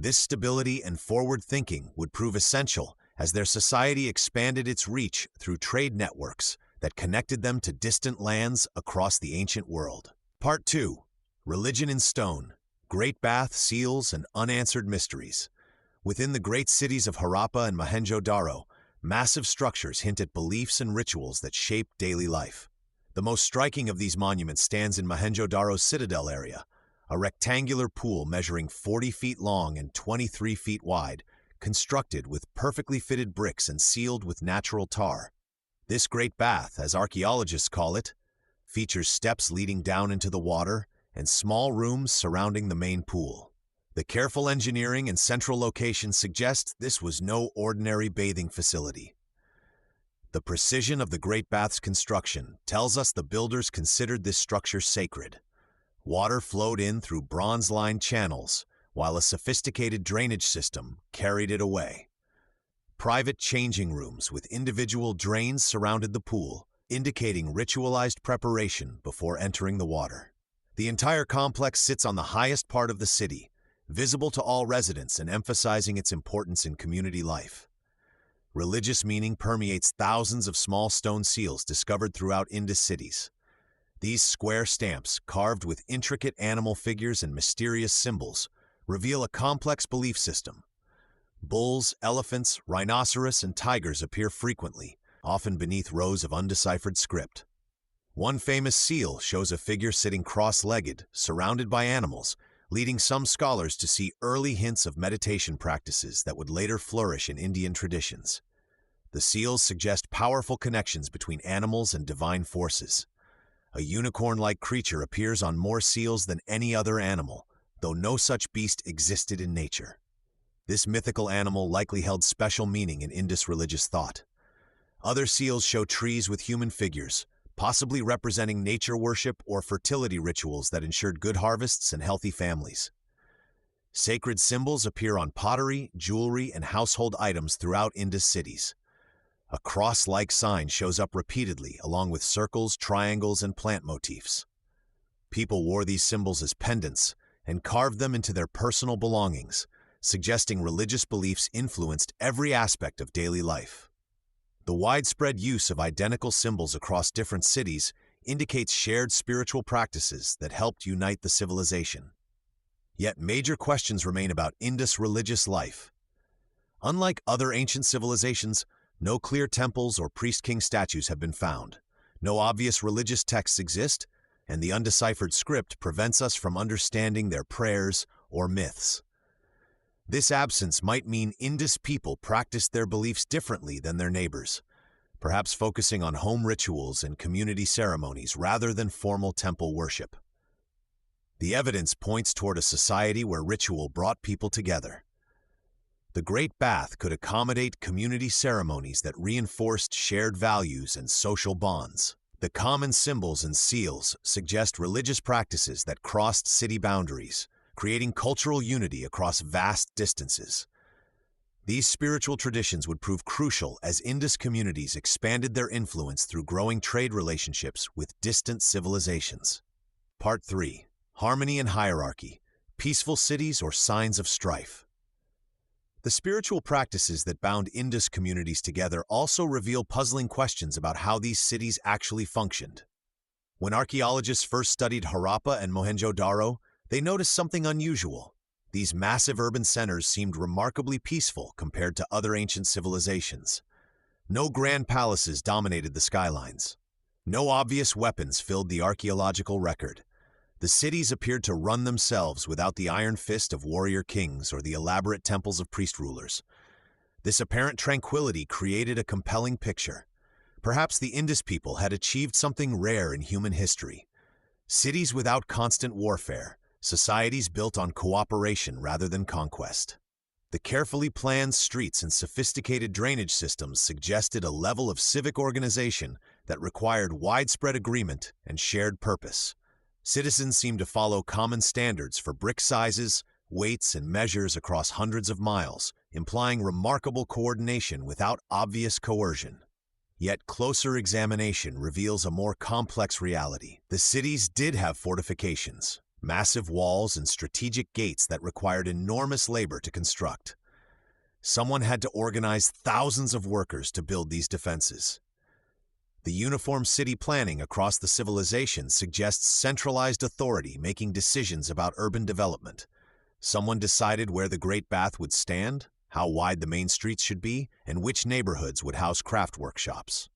This stability and forward thinking would prove essential as their society expanded its reach through trade networks that connected them to distant lands across the ancient world. Part 2. Religion in Stone, Great Bath Seals and Unanswered Mysteries. Within the great cities of Harappa and Mohenjo-Daro, massive structures hint at beliefs and rituals that shape daily life. The most striking of these monuments stands in Mohenjo-Daro's citadel area, a rectangular pool measuring 40 feet long and 23 feet wide, constructed with perfectly fitted bricks and sealed with natural tar. This great bath, as archaeologists call it, features steps leading down into the water and small rooms surrounding the main pool. The careful engineering and central location suggest this was no ordinary bathing facility. The precision of the Great Bath's construction tells us the builders considered this structure sacred. Water flowed in through bronze-lined channels, while a sophisticated drainage system carried it away. Private changing rooms with individual drains surrounded the pool, indicating ritualized preparation before entering the water. The entire complex sits on the highest part of the city, visible to all residents and emphasizing its importance in community life. Religious meaning permeates thousands of small stone seals discovered throughout Indus cities. These square stamps, carved with intricate animal figures and mysterious symbols, reveal a complex belief system. Bulls, elephants, rhinoceros, and tigers appear frequently, often beneath rows of undeciphered script. One famous seal shows a figure sitting cross-legged, surrounded by animals, leading some scholars to see early hints of meditation practices that would later flourish in Indian traditions. The seals suggest powerful connections between animals and divine forces. A unicorn-like creature appears on more seals than any other animal, though no such beast existed in nature. This mythical animal likely held special meaning in Indus religious thought. Other seals show trees with human figures, possibly representing nature worship or fertility rituals that ensured good harvests and healthy families. Sacred symbols appear on pottery, jewelry, and household items throughout Indus cities. A cross-like sign shows up repeatedly, along with circles, triangles, and plant motifs. People wore these symbols as pendants and carved them into their personal belongings, suggesting religious beliefs influenced every aspect of daily life. The widespread use of identical symbols across different cities indicates shared spiritual practices that helped unite the civilization. Yet major questions remain about Indus religious life. Unlike other ancient civilizations, no clear temples or priest-king statues have been found. No obvious religious texts exist, and the undeciphered script prevents us from understanding their prayers or myths. This absence might mean Indus people practiced their beliefs differently than their neighbors, perhaps focusing on home rituals and community ceremonies rather than formal temple worship. The evidence points toward a society where ritual brought people together. The Great Bath could accommodate community ceremonies that reinforced shared values and social bonds. The common symbols and seals suggest religious practices that crossed city boundaries, creating cultural unity across vast distances. These spiritual traditions would prove crucial as Indus communities expanded their influence through growing trade relationships with distant civilizations. Part 3. Harmony and Hierarchy: Peaceful Cities or Signs of Strife? The spiritual practices that bound Indus communities together also reveal puzzling questions about how these cities actually functioned. When archaeologists first studied Harappa and Mohenjo-Daro, they noticed something unusual. These massive urban centers seemed remarkably peaceful compared to other ancient civilizations. No grand palaces dominated the skylines. No obvious weapons filled the archaeological record. The cities appeared to run themselves without the iron fist of warrior kings or the elaborate temples of priest rulers. This apparent tranquility created a compelling picture. Perhaps the Indus people had achieved something rare in human history. Cities without constant warfare, societies built on cooperation rather than conquest. The carefully planned streets and sophisticated drainage systems suggested a level of civic organization that required widespread agreement and shared purpose. Citizens seemed to follow common standards for brick sizes, weights, and measures across hundreds of miles, implying remarkable coordination without obvious coercion. Yet closer examination reveals a more complex reality. The cities did have fortifications, massive walls, and strategic gates that required enormous labor to construct. Someone had to organize thousands of workers to build these defenses. The uniform city planning across the civilization suggests centralized authority making decisions about urban development. Someone decided where the Great Bath would stand, how wide the main streets should be, and which neighborhoods would house craft workshops.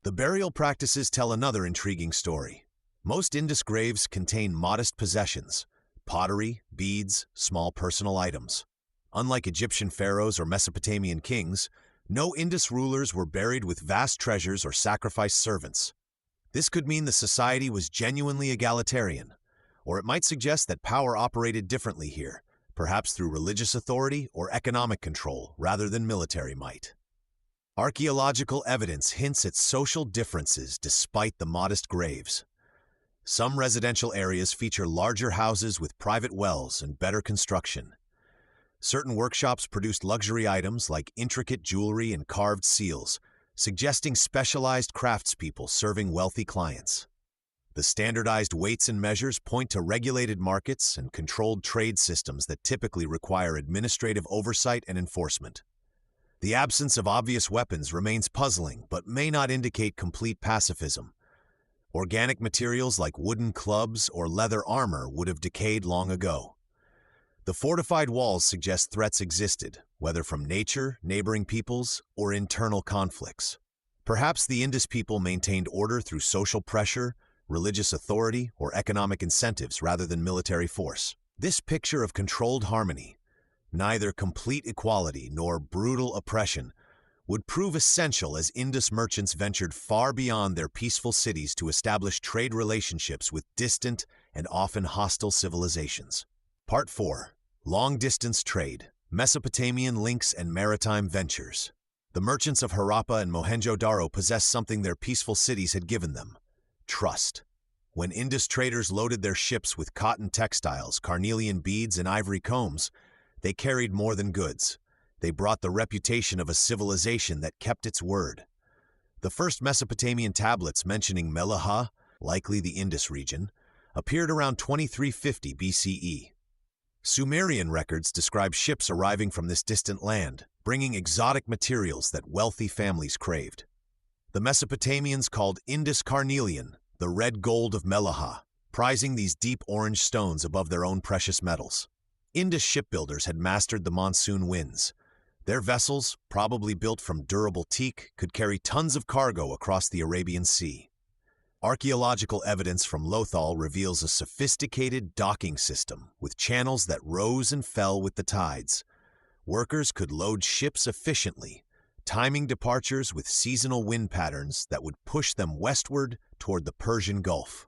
The burial practices tell another intriguing story. Most Indus graves contain modest possessions: pottery, beads, small personal items. Unlike Egyptian pharaohs or Mesopotamian kings, no Indus rulers were buried with vast treasures or sacrificed servants. This could mean the society was genuinely egalitarian, or it might suggest that power operated differently here, perhaps through religious authority or economic control rather than military might. Archaeological evidence hints at social differences despite the modest graves. Some residential areas feature larger houses with private wells and better construction. Certain workshops produced luxury items like intricate jewelry and carved seals, suggesting specialized craftspeople serving wealthy clients. The standardized weights and measures point to regulated markets and controlled trade systems that typically require administrative oversight and enforcement. The absence of obvious weapons remains puzzling but may not indicate complete pacifism. Organic materials like wooden clubs or leather armor would have decayed long ago. The fortified walls suggest threats existed, whether from nature, neighboring peoples, or internal conflicts. Perhaps the Indus people maintained order through social pressure, religious authority, or economic incentives rather than military force. This picture of controlled harmony, neither complete equality nor brutal oppression, would prove essential as Indus merchants ventured far beyond their peaceful cities to establish trade relationships with distant and often hostile civilizations. Part 4. Long-distance trade, Mesopotamian links and maritime ventures. The merchants of Harappa and Mohenjo-Daro possessed something their peaceful cities had given them: trust. When Indus traders loaded their ships with cotton textiles, carnelian beads, and ivory combs, they carried more than goods. They brought the reputation of a civilization that kept its word. The first Mesopotamian tablets mentioning Melaha, likely the Indus region, appeared around 2350 BCE. Sumerian records describe ships arriving from this distant land, bringing exotic materials that wealthy families craved. The Mesopotamians called Indus carnelian the red gold of Melaha, prizing these deep orange stones above their own precious metals. Indus shipbuilders had mastered the monsoon winds. Their vessels, probably built from durable teak, could carry tons of cargo across the Arabian Sea. Archaeological evidence from Lothal reveals a sophisticated docking system with channels that rose and fell with the tides. Workers could load ships efficiently, timing departures with seasonal wind patterns that would push them westward toward the Persian Gulf.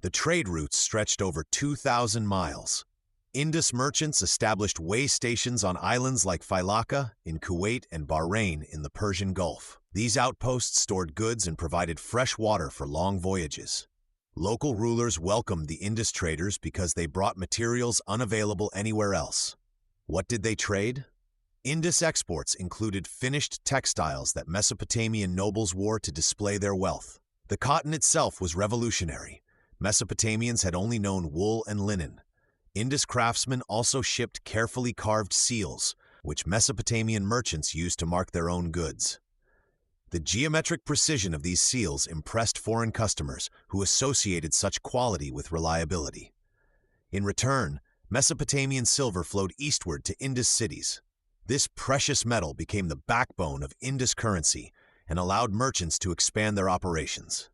The trade routes stretched over 2,000 miles. Indus merchants established way stations on islands like Failaka in Kuwait and Bahrain in the Persian Gulf. These outposts stored goods and provided fresh water for long voyages. Local rulers welcomed the Indus traders because they brought materials unavailable anywhere else. What did they trade? Indus exports included finished textiles that Mesopotamian nobles wore to display their wealth. The cotton itself was revolutionary. Mesopotamians had only known wool and linen. Indus craftsmen also shipped carefully carved seals, which Mesopotamian merchants used to mark their own goods. The geometric precision of these seals impressed foreign customers who associated such quality with reliability. In return, Mesopotamian silver flowed eastward to Indus cities. This precious metal became the backbone of Indus currency and allowed merchants to expand their operations.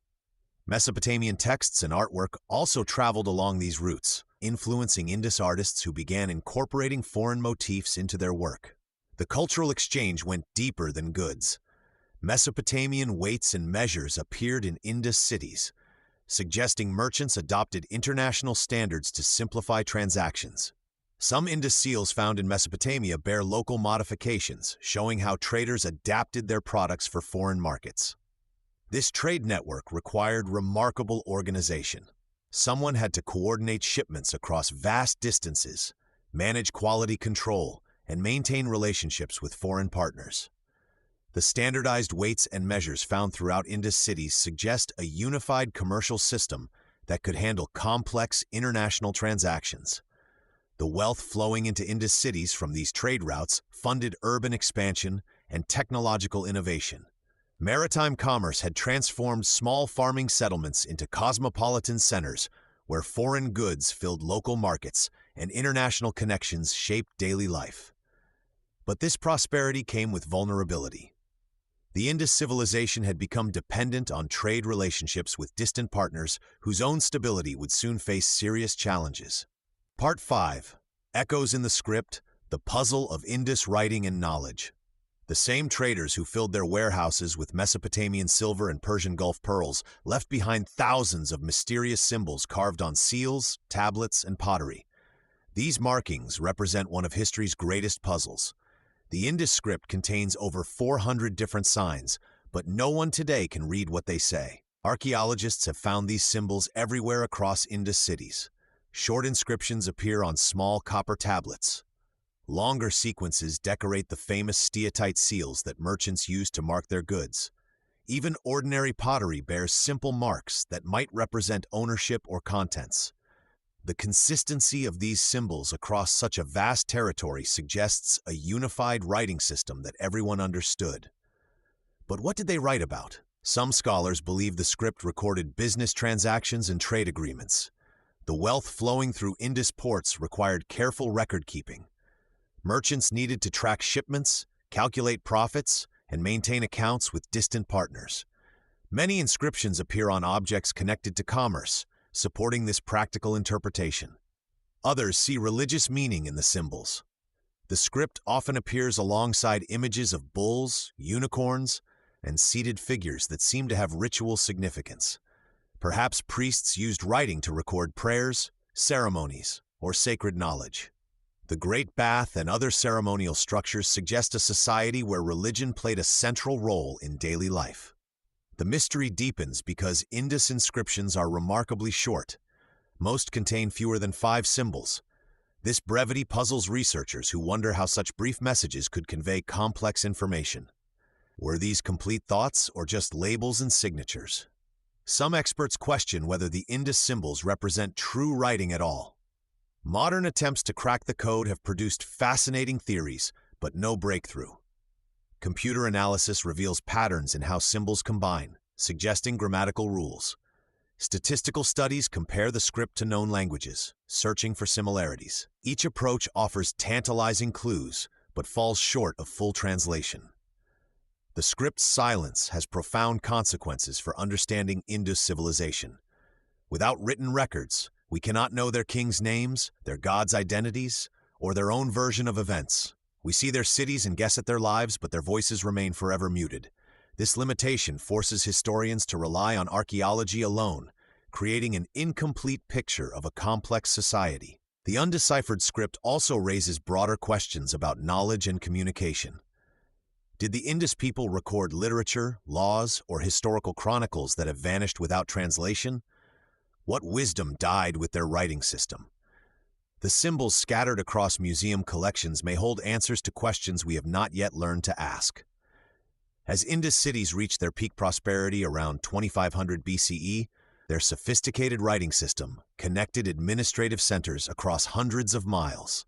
Mesopotamian texts and artwork also traveled along these routes, influencing Indus artists who began incorporating foreign motifs into their work. The cultural exchange went deeper than goods. Mesopotamian weights and measures appeared in Indus cities, suggesting merchants adopted international standards to simplify transactions. Some Indus seals found in Mesopotamia bear local modifications, showing how traders adapted their products for foreign markets. This trade network required remarkable organization. Someone had to coordinate shipments across vast distances, manage quality control, and maintain relationships with foreign partners. The standardized weights and measures found throughout Indus cities suggest a unified commercial system that could handle complex international transactions. The wealth flowing into Indus cities from these trade routes funded urban expansion and technological innovation. Maritime commerce had transformed small farming settlements into cosmopolitan centers where foreign goods filled local markets and international connections shaped daily life. But this prosperity came with vulnerability. The Indus civilization had become dependent on trade relationships with distant partners whose own stability would soon face serious challenges. Part 5. Echoes in the Script, the Puzzle of Indus Writing and Knowledge. The same traders who filled their warehouses with Mesopotamian silver and Persian Gulf pearls left behind thousands of mysterious symbols carved on seals, tablets, and pottery. These markings represent one of history's greatest puzzles. The Indus script contains over 400 different signs, but no one today can read what they say. Archaeologists have found these symbols everywhere across Indus cities. Short inscriptions appear on small copper tablets. Longer sequences decorate the famous steatite seals that merchants used to mark their goods. Even ordinary pottery bears simple marks that might represent ownership or contents. The consistency of these symbols across such a vast territory suggests a unified writing system that everyone understood. But what did they write about? Some scholars believe the script recorded business transactions and trade agreements. The wealth flowing through Indus ports required careful record-keeping. Merchants needed to track shipments, calculate profits, and maintain accounts with distant partners. Many inscriptions appear on objects connected to commerce, supporting this practical interpretation. Others see religious meaning in the symbols. The script often appears alongside images of bulls, unicorns, and seated figures that seem to have ritual significance. Perhaps priests used writing to record prayers, ceremonies, or sacred knowledge. The Great Bath and other ceremonial structures suggest a society where religion played a central role in daily life. The mystery deepens because Indus inscriptions are remarkably short. Most contain fewer than 5 symbols. This brevity puzzles researchers who wonder how such brief messages could convey complex information. Were these complete thoughts or just labels and signatures? Some experts question whether the Indus symbols represent true writing at all. Modern attempts to crack the code have produced fascinating theories, but no breakthrough. Computer analysis reveals patterns in how symbols combine, suggesting grammatical rules. Statistical studies compare the script to known languages, searching for similarities. Each approach offers tantalizing clues, but falls short of full translation. The script's silence has profound consequences for understanding Indus civilization. Without written records, we cannot know their kings' names, their gods' identities, or their own version of events. We see their cities and guess at their lives, but their voices remain forever muted. This limitation forces historians to rely on archaeology alone, creating an incomplete picture of a complex society. The undeciphered script also raises broader questions about knowledge and communication. Did the Indus people record literature, laws, or historical chronicles that have vanished without translation? What wisdom died with their writing system? The symbols scattered across museum collections may hold answers to questions we have not yet learned to ask. As Indus cities reached their peak prosperity around 2500 BCE, their sophisticated writing system connected administrative centers across hundreds of miles.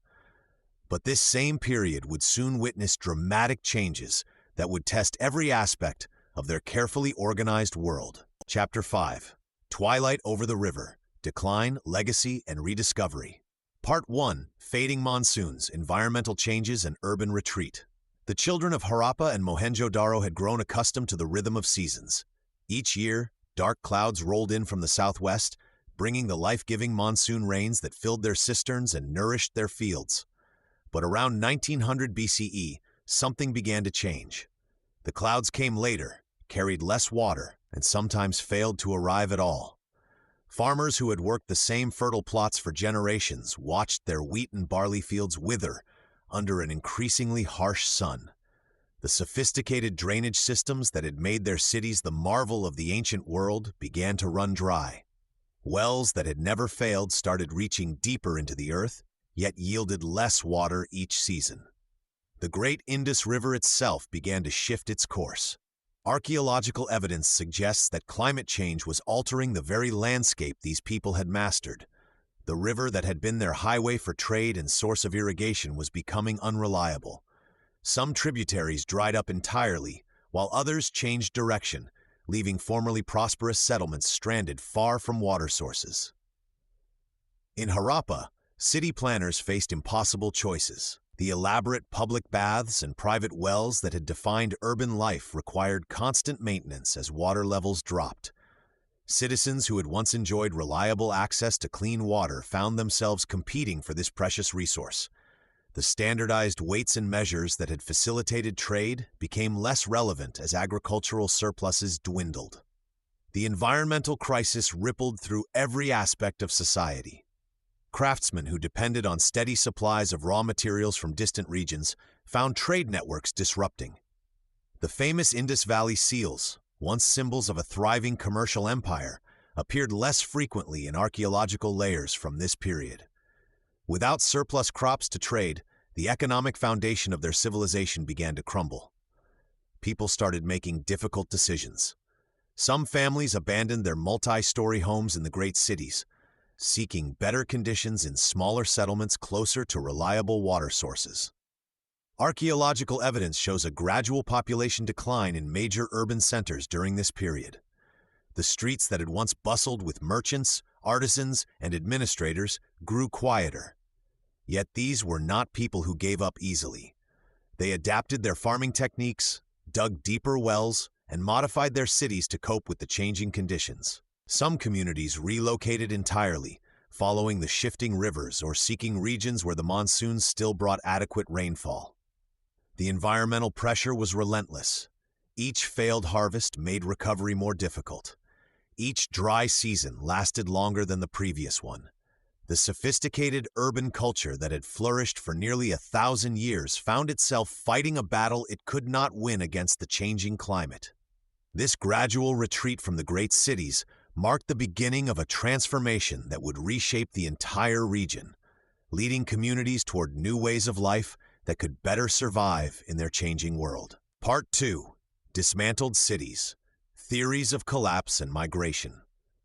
But this same period would soon witness dramatic changes that would test every aspect of their carefully organized world. Chapter 5. Twilight over the River, Decline, Legacy, and Rediscovery. Part 1. Fading Monsoons, Environmental Changes, and Urban Retreat. The children of Harappa and Mohenjo-Daro had grown accustomed to the rhythm of seasons. Each year, dark clouds rolled in from the southwest, bringing the life-giving monsoon rains that filled their cisterns and nourished their fields. But around 1900 BCE, something began to change. The clouds came later, carried less water, and sometimes failed to arrive at all. Farmers who had worked the same fertile plots for generations watched their wheat and barley fields wither under an increasingly harsh sun. The sophisticated drainage systems that had made their cities the marvel of the ancient world began to run dry. Wells that had never failed started reaching deeper into the earth, yet yielded less water each season. The great Indus River itself began to shift its course. Archaeological evidence suggests that climate change was altering the very landscape these people had mastered. The river that had been their highway for trade and source of irrigation was becoming unreliable. Some tributaries dried up entirely, while others changed direction, leaving formerly prosperous settlements stranded far from water sources. In Harappa, city planners faced impossible choices. The elaborate public baths and private wells that had defined urban life required constant maintenance as water levels dropped. Citizens who had once enjoyed reliable access to clean water found themselves competing for this precious resource. The standardized weights and measures that had facilitated trade became less relevant as agricultural surpluses dwindled. The environmental crisis rippled through every aspect of society. Craftsmen who depended on steady supplies of raw materials from distant regions found trade networks disrupting. The famous Indus Valley seals, once symbols of a thriving commercial empire, appeared less frequently in archaeological layers from this period. Without surplus crops to trade, the economic foundation of their civilization began to crumble. People started making difficult decisions. Some families abandoned their multi-story homes in the great cities, seeking better conditions in smaller settlements closer to reliable water sources. Archaeological evidence shows a gradual population decline in major urban centers during this period. The streets that had once bustled with merchants, artisans, and administrators grew quieter. Yet these were not people who gave up easily. They adapted their farming techniques, dug deeper wells, and modified their cities to cope with the changing conditions. Some communities relocated entirely, following the shifting rivers or seeking regions where the monsoons still brought adequate rainfall. The environmental pressure was relentless. Each failed harvest made recovery more difficult. Each dry season lasted longer than the previous one. The sophisticated urban culture that had flourished for nearly 1,000 years found itself fighting a battle it could not win against the changing climate. This gradual retreat from the great cities marked the beginning of a transformation that would reshape the entire region, leading communities toward new ways of life that could better survive in their changing world. Part 2. Dismantled Cities: Theories of Collapse and Migration.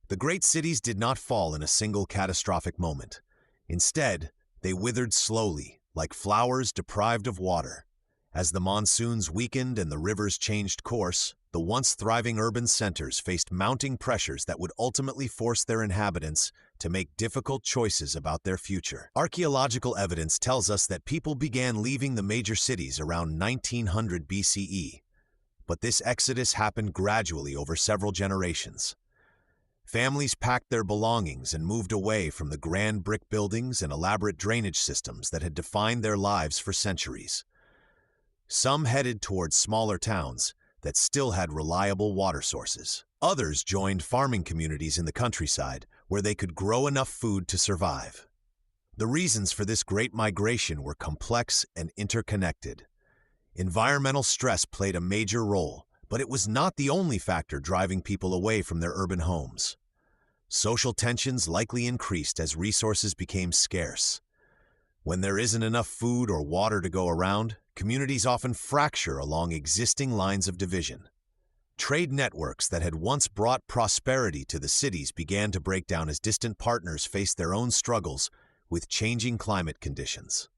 The great cities did not fall in a single catastrophic moment. Instead, they withered slowly, like flowers deprived of water. As the monsoons weakened and the rivers changed course, the once thriving urban centers faced mounting pressures that would ultimately force their inhabitants to make difficult choices about their future. Archaeological evidence tells us that people began leaving the major cities around 1900 BCE, but this exodus happened gradually over several generations. Families packed their belongings and moved away from the grand brick buildings and elaborate drainage systems that had defined their lives for centuries. Some headed towards smaller towns that still had reliable water sources. Others joined farming communities in the countryside where they could grow enough food to survive. The reasons for this great migration were complex and interconnected. Environmental stress played a major role, but it was not the only factor driving people away from their urban homes. Social tensions likely increased as resources became scarce. When there isn't enough food or water to go around, communities often fracture along existing lines of division. Trade networks that had once brought prosperity to the cities began to break down as distant partners faced their own struggles with changing climate conditions.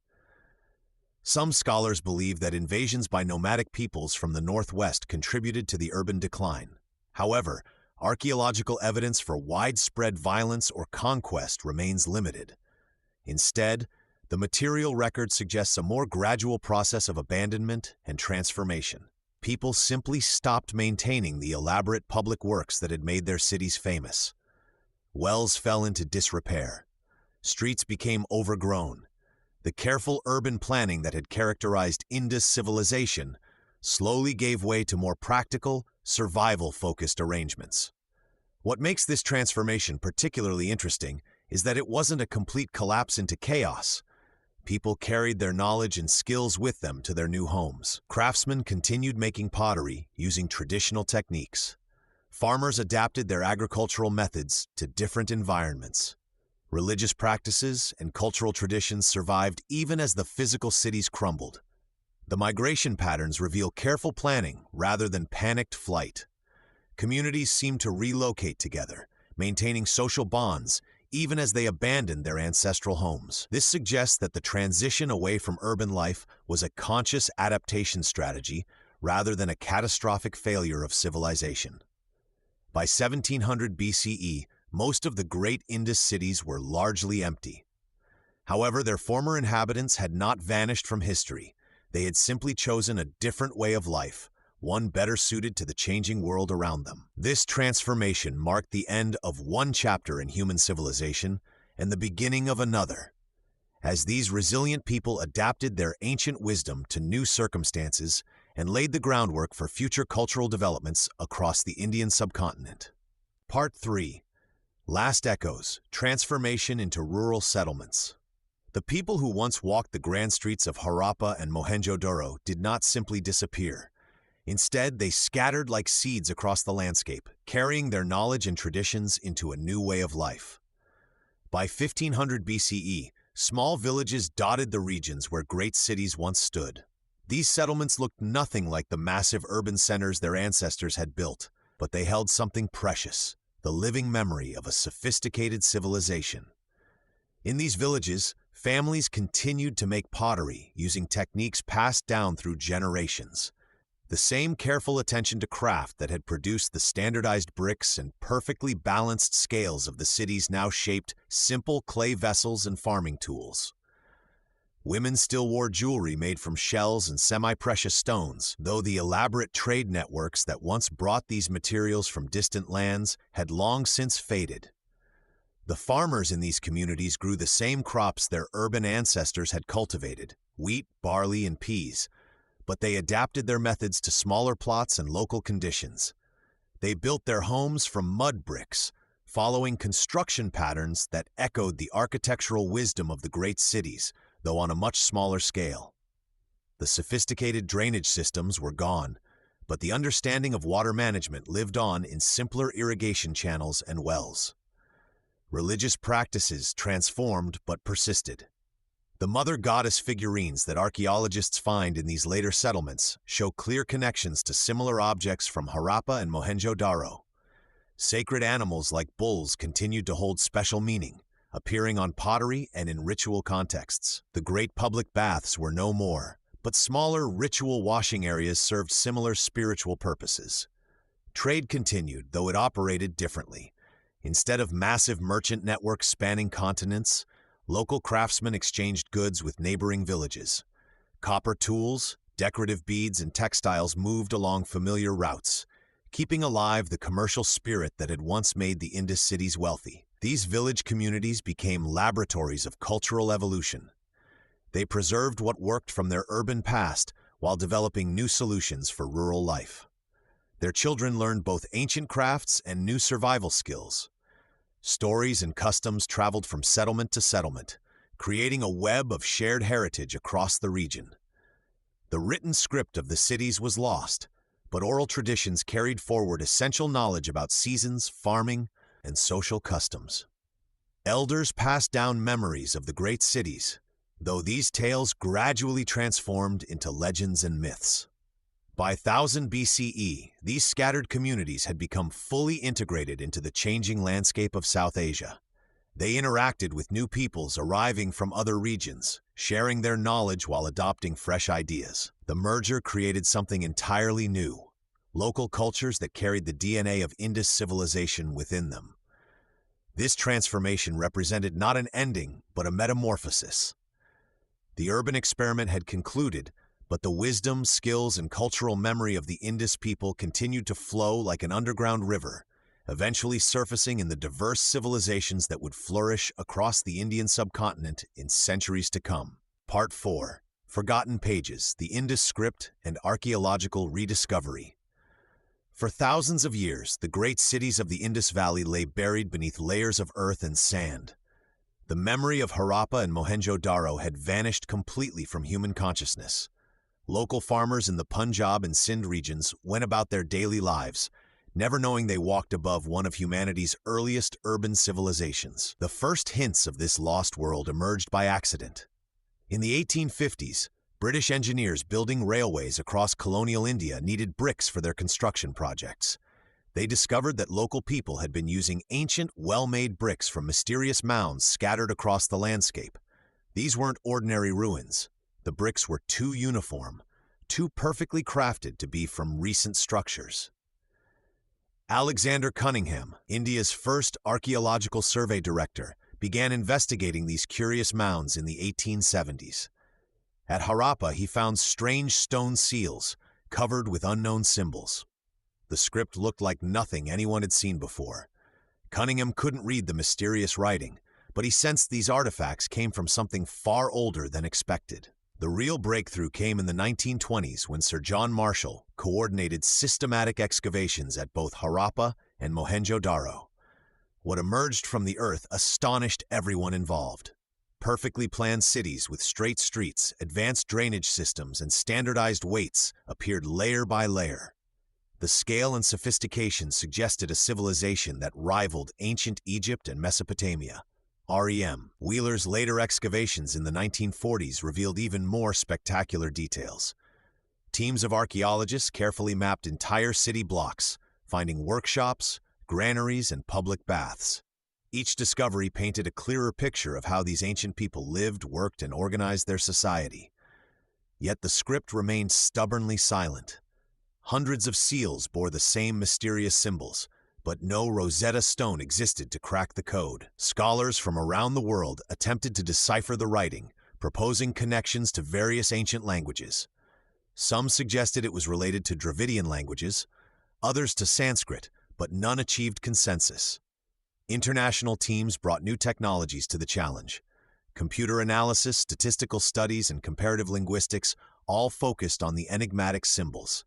Some scholars believe that invasions by nomadic peoples from the northwest contributed to the urban decline. However, archaeological evidence for widespread violence or conquest remains limited. Instead, the material record suggests a more gradual process of abandonment and transformation. People simply stopped maintaining the elaborate public works that had made their cities famous. Wells fell into disrepair. Streets became overgrown. The careful urban planning that had characterized Indus civilization slowly gave way to more practical, survival-focused arrangements. What makes this transformation particularly interesting is that it wasn't a complete collapse into chaos. People carried their knowledge and skills with them to their new homes. Craftsmen continued making pottery using traditional techniques. Farmers adapted their agricultural methods to different environments. Religious practices and cultural traditions survived even as the physical cities crumbled. The migration patterns reveal careful planning rather than panicked flight. Communities seemed to relocate together, maintaining social bonds even as they abandoned their ancestral homes. This suggests that the transition away from urban life was a conscious adaptation strategy rather than a catastrophic failure of civilization. By 1700 BCE, most of the great Indus cities were largely empty. However, their former inhabitants had not vanished from history. They had simply chosen a different way of life, one better suited to the changing world around them. This transformation marked the end of one chapter in human civilization and the beginning of another. As these resilient people adapted their ancient wisdom to new circumstances and laid the groundwork for future cultural developments across the Indian subcontinent. Part 3. Last Echoes: Transformation into Rural Settlements. The people who once walked the grand streets of Harappa and Mohenjo-daro did not simply disappear. Instead, they scattered like seeds across the landscape, carrying their knowledge and traditions into a new way of life. By 1500 BCE, small villages dotted the regions where great cities once stood. These settlements looked nothing like the massive urban centers their ancestors had built, but they held something precious: the living memory of a sophisticated civilization. In these villages, families continued to make pottery using techniques passed down through generations. The same careful attention to craft that had produced the standardized bricks and perfectly balanced scales of the cities now shaped simple clay vessels and farming tools. Women still wore jewelry made from shells and semi-precious stones, though the elaborate trade networks that once brought these materials from distant lands had long since faded. The farmers in these communities grew the same crops their urban ancestors had cultivated: wheat, barley, and peas, but they adapted their methods to smaller plots and local conditions. They built their homes from mud bricks, following construction patterns that echoed the architectural wisdom of the great cities, though on a much smaller scale. The sophisticated drainage systems were gone, but the understanding of water management lived on in simpler irrigation channels and wells. Religious practices transformed but persisted. The mother goddess figurines that archaeologists find in these later settlements show clear connections to similar objects from Harappa and Mohenjo-Daro. Sacred animals like bulls continued to hold special meaning, appearing on pottery and in ritual contexts. The great public baths were no more, but smaller ritual washing areas served similar spiritual purposes. Trade continued, though it operated differently. Instead of massive merchant networks spanning continents, local craftsmen exchanged goods with neighboring villages. Copper tools, decorative beads, and textiles moved along familiar routes, keeping alive the commercial spirit that had once made the Indus cities wealthy. These village communities became laboratories of cultural evolution. They preserved what worked from their urban past while developing new solutions for rural life. Their children learned both ancient crafts and new survival skills. Stories and customs traveled from settlement to settlement, creating a web of shared heritage across the region. The written script of the cities was lost, but oral traditions carried forward essential knowledge about seasons, farming, and social customs. Elders passed down memories of the great cities, though these tales gradually transformed into legends and myths. By 1000 BCE, these scattered communities had become fully integrated into the changing landscape of South Asia. They interacted with new peoples arriving from other regions, sharing their knowledge while adopting fresh ideas. The merger created something entirely new: local cultures that carried the DNA of Indus civilization within them. This transformation represented not an ending, but a metamorphosis. The urban experiment had concluded, but the wisdom, skills, and cultural memory of the Indus people continued to flow like an underground river, eventually surfacing in the diverse civilizations that would flourish across the Indian subcontinent in centuries to come. Part 4. Forgotten Pages: The Indus Script and Archaeological Rediscovery. For thousands of years, the great cities of the Indus Valley lay buried beneath layers of earth and sand. The memory of Harappa and Mohenjo-Daro had vanished completely from human consciousness. Local farmers in the Punjab and Sindh regions went about their daily lives, never knowing they walked above one of humanity's earliest urban civilizations. The first hints of this lost world emerged by accident. In the 1850s, British engineers building railways across colonial India needed bricks for their construction projects. They discovered that local people had been using ancient, well-made bricks from mysterious mounds scattered across the landscape. These weren't ordinary ruins. The bricks were too uniform, too perfectly crafted to be from recent structures. Alexander Cunningham, India's first archaeological survey director, began investigating these curious mounds in the 1870s. At Harappa, he found strange stone seals covered with unknown symbols. The script looked like nothing anyone had seen before. Cunningham couldn't read the mysterious writing, but he sensed these artifacts came from something far older than expected. The real breakthrough came in the 1920s when Sir John Marshall coordinated systematic excavations at both Harappa and Mohenjo-Daro. What emerged from the earth astonished everyone involved. Perfectly planned cities with straight streets, advanced drainage systems, and standardized weights appeared layer by layer. The scale and sophistication suggested a civilization that rivaled ancient Egypt and Mesopotamia. REM. Wheeler's later excavations in the 1940s revealed even more spectacular details. Teams of archaeologists carefully mapped entire city blocks, finding workshops, granaries, and public baths. Each discovery painted a clearer picture of how these ancient people lived, worked, and organized their society. Yet the script remained stubbornly silent. Hundreds of seals bore the same mysterious symbols, but no Rosetta Stone existed to crack the code. Scholars from around the world attempted to decipher the writing, proposing connections to various ancient languages. Some suggested it was related to Dravidian languages, others to Sanskrit, but none achieved consensus. International teams brought new technologies to the challenge. Computer analysis, statistical studies, and comparative linguistics all focused on the enigmatic symbols.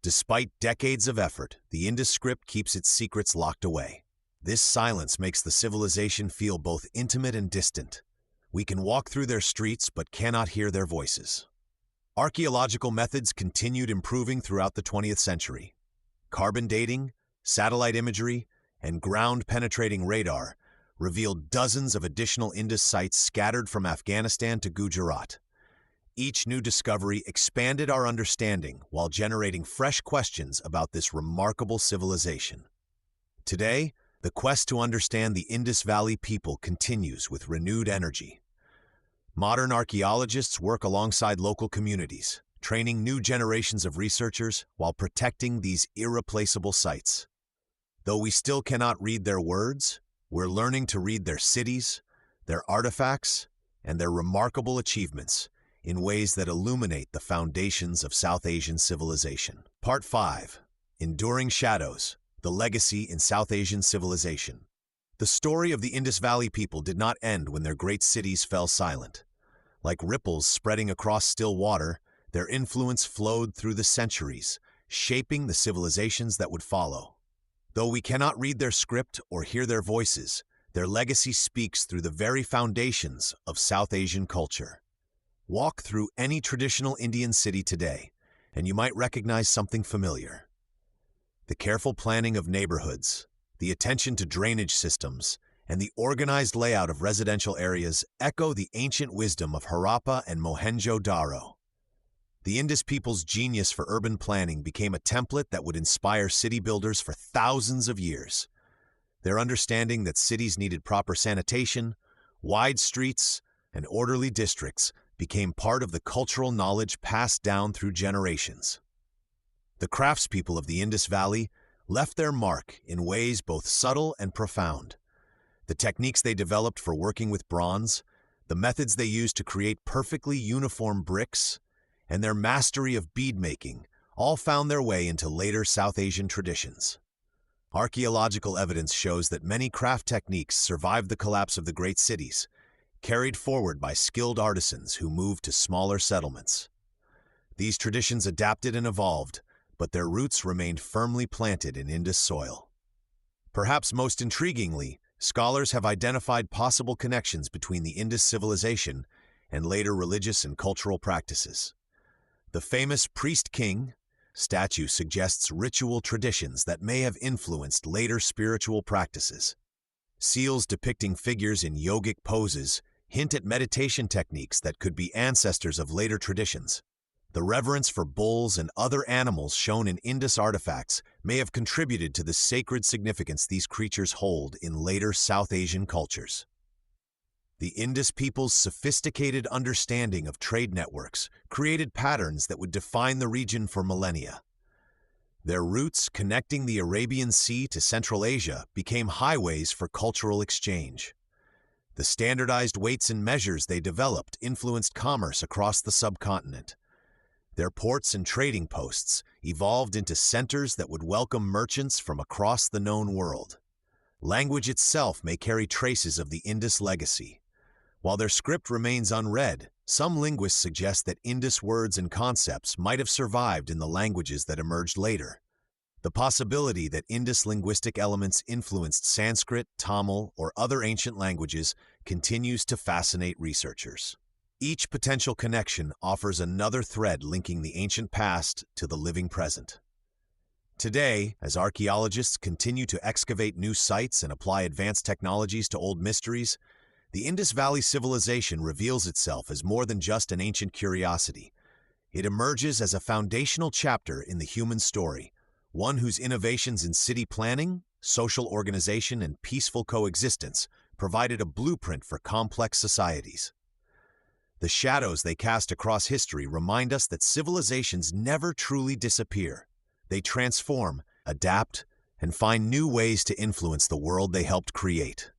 Despite decades of effort, the Indus script keeps its secrets locked away. This silence makes the civilization feel both intimate and distant. We can walk through their streets but cannot hear their voices. Archaeological methods continued improving throughout the 20th century. Carbon dating, satellite imagery, and ground-penetrating radar revealed dozens of additional Indus sites scattered from Afghanistan to Gujarat. Each new discovery expanded our understanding while generating fresh questions about this remarkable civilization. Today, the quest to understand the Indus Valley people continues with renewed energy. Modern archaeologists work alongside local communities, training new generations of researchers while protecting these irreplaceable sites. Though we still cannot read their words, we're learning to read their cities, their artifacts, and their remarkable achievements in ways that illuminate the foundations of South Asian civilization. Part 5. Enduring Shadows, the Legacy in South Asian Civilization. The story of the Indus Valley people did not end when their great cities fell silent. Like ripples spreading across still water, their influence flowed through the centuries, shaping the civilizations that would follow. Though we cannot read their script or hear their voices, their legacy speaks through the very foundations of South Asian culture. Walk through any traditional Indian city today, and you might recognize something familiar. The careful planning of neighborhoods, the attention to drainage systems, and the organized layout of residential areas echo the ancient wisdom of Harappa and Mohenjo-Daro. The Indus people's genius for urban planning became a template that would inspire city builders for thousands of years. Their understanding that cities needed proper sanitation, wide streets, and orderly districts became part of the cultural knowledge passed down through generations. The craftspeople of the Indus Valley left their mark in ways both subtle and profound. The techniques they developed for working with bronze, the methods they used to create perfectly uniform bricks, and their mastery of bead-making all found their way into later South Asian traditions. Archaeological evidence shows that many craft techniques survived the collapse of the great cities, carried forward by skilled artisans who moved to smaller settlements. These traditions adapted and evolved, but their roots remained firmly planted in Indus soil. Perhaps most intriguingly, scholars have identified possible connections between the Indus civilization and later religious and cultural practices. The famous priest-king statue suggests ritual traditions that may have influenced later spiritual practices. Seals depicting figures in yogic poses hint at meditation techniques that could be ancestors of later traditions. The reverence for bulls and other animals shown in Indus artifacts may have contributed to the sacred significance these creatures hold in later South Asian cultures. The Indus people's sophisticated understanding of trade networks created patterns that would define the region for millennia. Their routes connecting the Arabian Sea to Central Asia became highways for cultural exchange. The standardized weights and measures they developed influenced commerce across the subcontinent. Their ports and trading posts evolved into centers that would welcome merchants from across the known world. Language itself may carry traces of the Indus legacy. While their script remains unread, some linguists suggest that Indus words and concepts might have survived in the languages that emerged later. The possibility that Indus linguistic elements influenced Sanskrit, Tamil, or other ancient languages continues to fascinate researchers. Each potential connection offers another thread linking the ancient past to the living present. Today, as archaeologists continue to excavate new sites and apply advanced technologies to old mysteries, the Indus Valley Civilization reveals itself as more than just an ancient curiosity. It emerges as a foundational chapter in the human story, one whose innovations in city planning, social organization, and peaceful coexistence provided a blueprint for complex societies. The shadows they cast across history remind us that civilizations never truly disappear. They transform, adapt, and find new ways to influence the world they helped create.